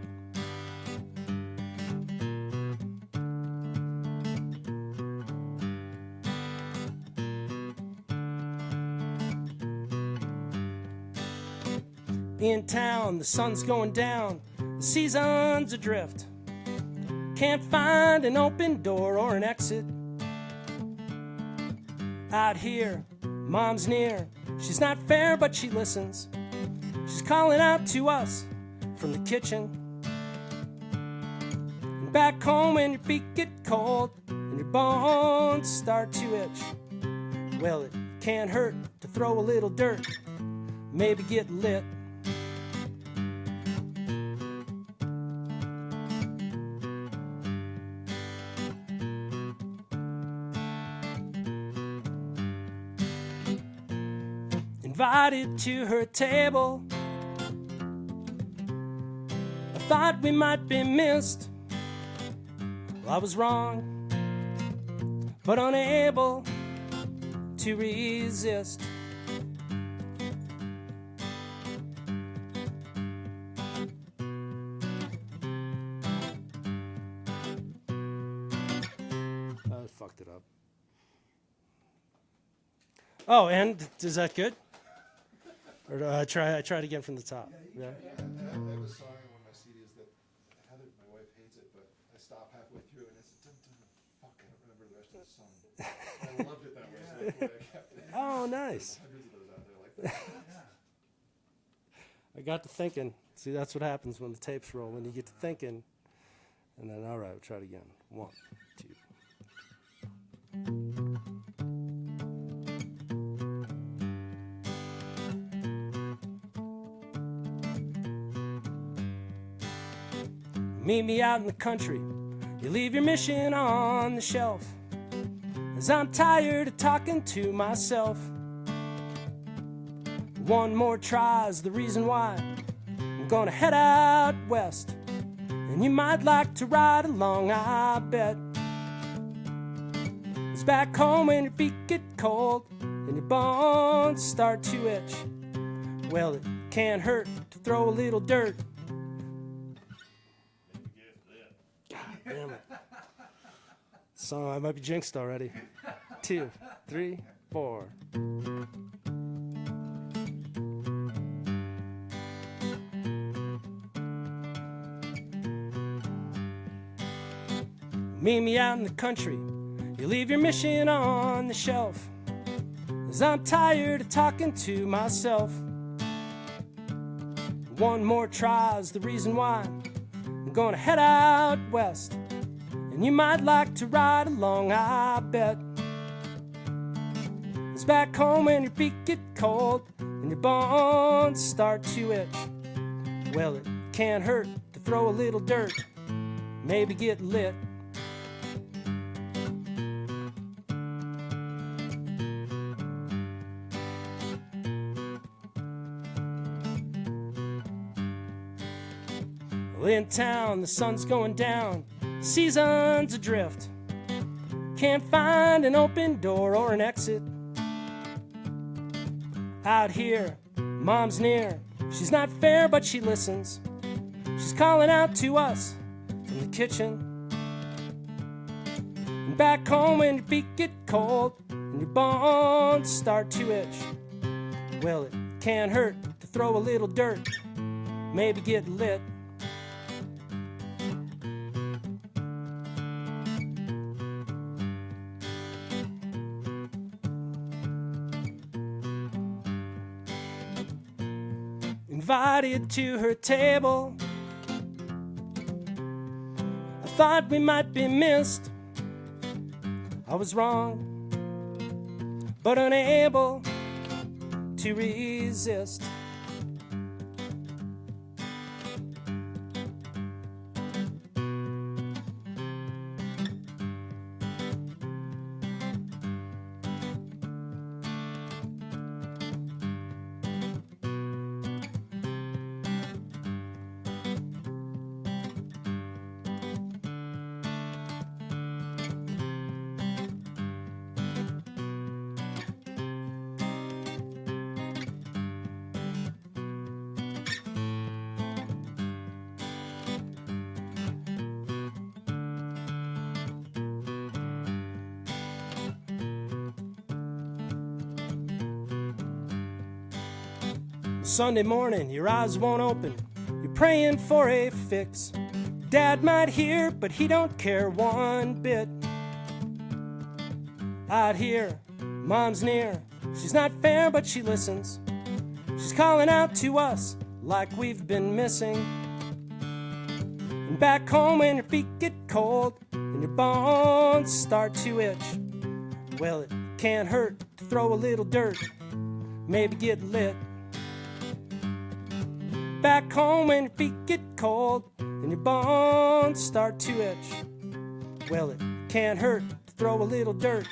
In town, the sun's going down, the season's adrift. Can't find an open door or an exit. Out here, mom's near. She's not fair, but she listens. She's calling out to us from the kitchen. And back home when your feet get cold and your bones start to itch, well, it can't hurt to throw a little dirt, maybe get lit. Invited to her table, I thought we might be missed. Well, I was wrong, but unable to resist. I fucked it up. Oh, and is that good? Or do I try it again from the top? Yeah. I have a song on one of my CDs that Heather, my wife, hates it, but I stop halfway through and it's fuck, I don't remember the rest of the song. I loved it that way, so that's why I kept it. Oh, nice. Hundreds of those out there like that. I got to thinking. See, that's what happens when the tapes roll. When you get to thinking, and then, all right, we'll try it again. 1, 2. Meet me out in the country. You leave your mission on the shelf, as I'm tired of talking to myself. One more try's the reason why I'm gonna head out west, and you might like to ride along, I bet. It's back home when your feet get cold and your bones start to itch, well, it can't hurt to throw a little dirt. Damn it. So I might be jinxed already. 2, 3, 4. Meet me out in the country. You leave your mission on the shelf, as I'm tired of talking to myself. One more try's the reason why I'm gonna head out west, and you might like to ride along, I bet. It's back home when your feet get cold and your bones start to itch, well, it can't hurt to throw a little dirt, maybe get lit. In town, the sun's going down, season's adrift. Can't find an open door or an exit. Out here, mom's near. She's not fair, but she listens. She's calling out to us from the kitchen. And back home when your feet get cold and your bones start to itch, well, it can't hurt to throw a little dirt, maybe get lit. Invited to her table, I thought we might be missed. I was wrong, but unable to resist. Sunday morning, your eyes won't open. You're praying for a fix. Dad might hear, but he don't care one bit. Out here, Mom's near. She's not fair, but she listens. She's calling out to us like we've been missing. And back home when your feet get cold and your bones start to itch, well, it can't hurt to throw a little dirt, maybe get lit. Back home when your feet get cold and your bones start to itch, well, it can't hurt to throw a little dirt,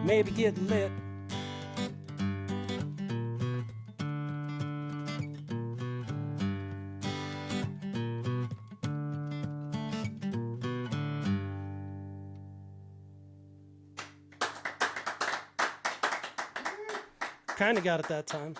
maybe get lit. Kind of got it that time.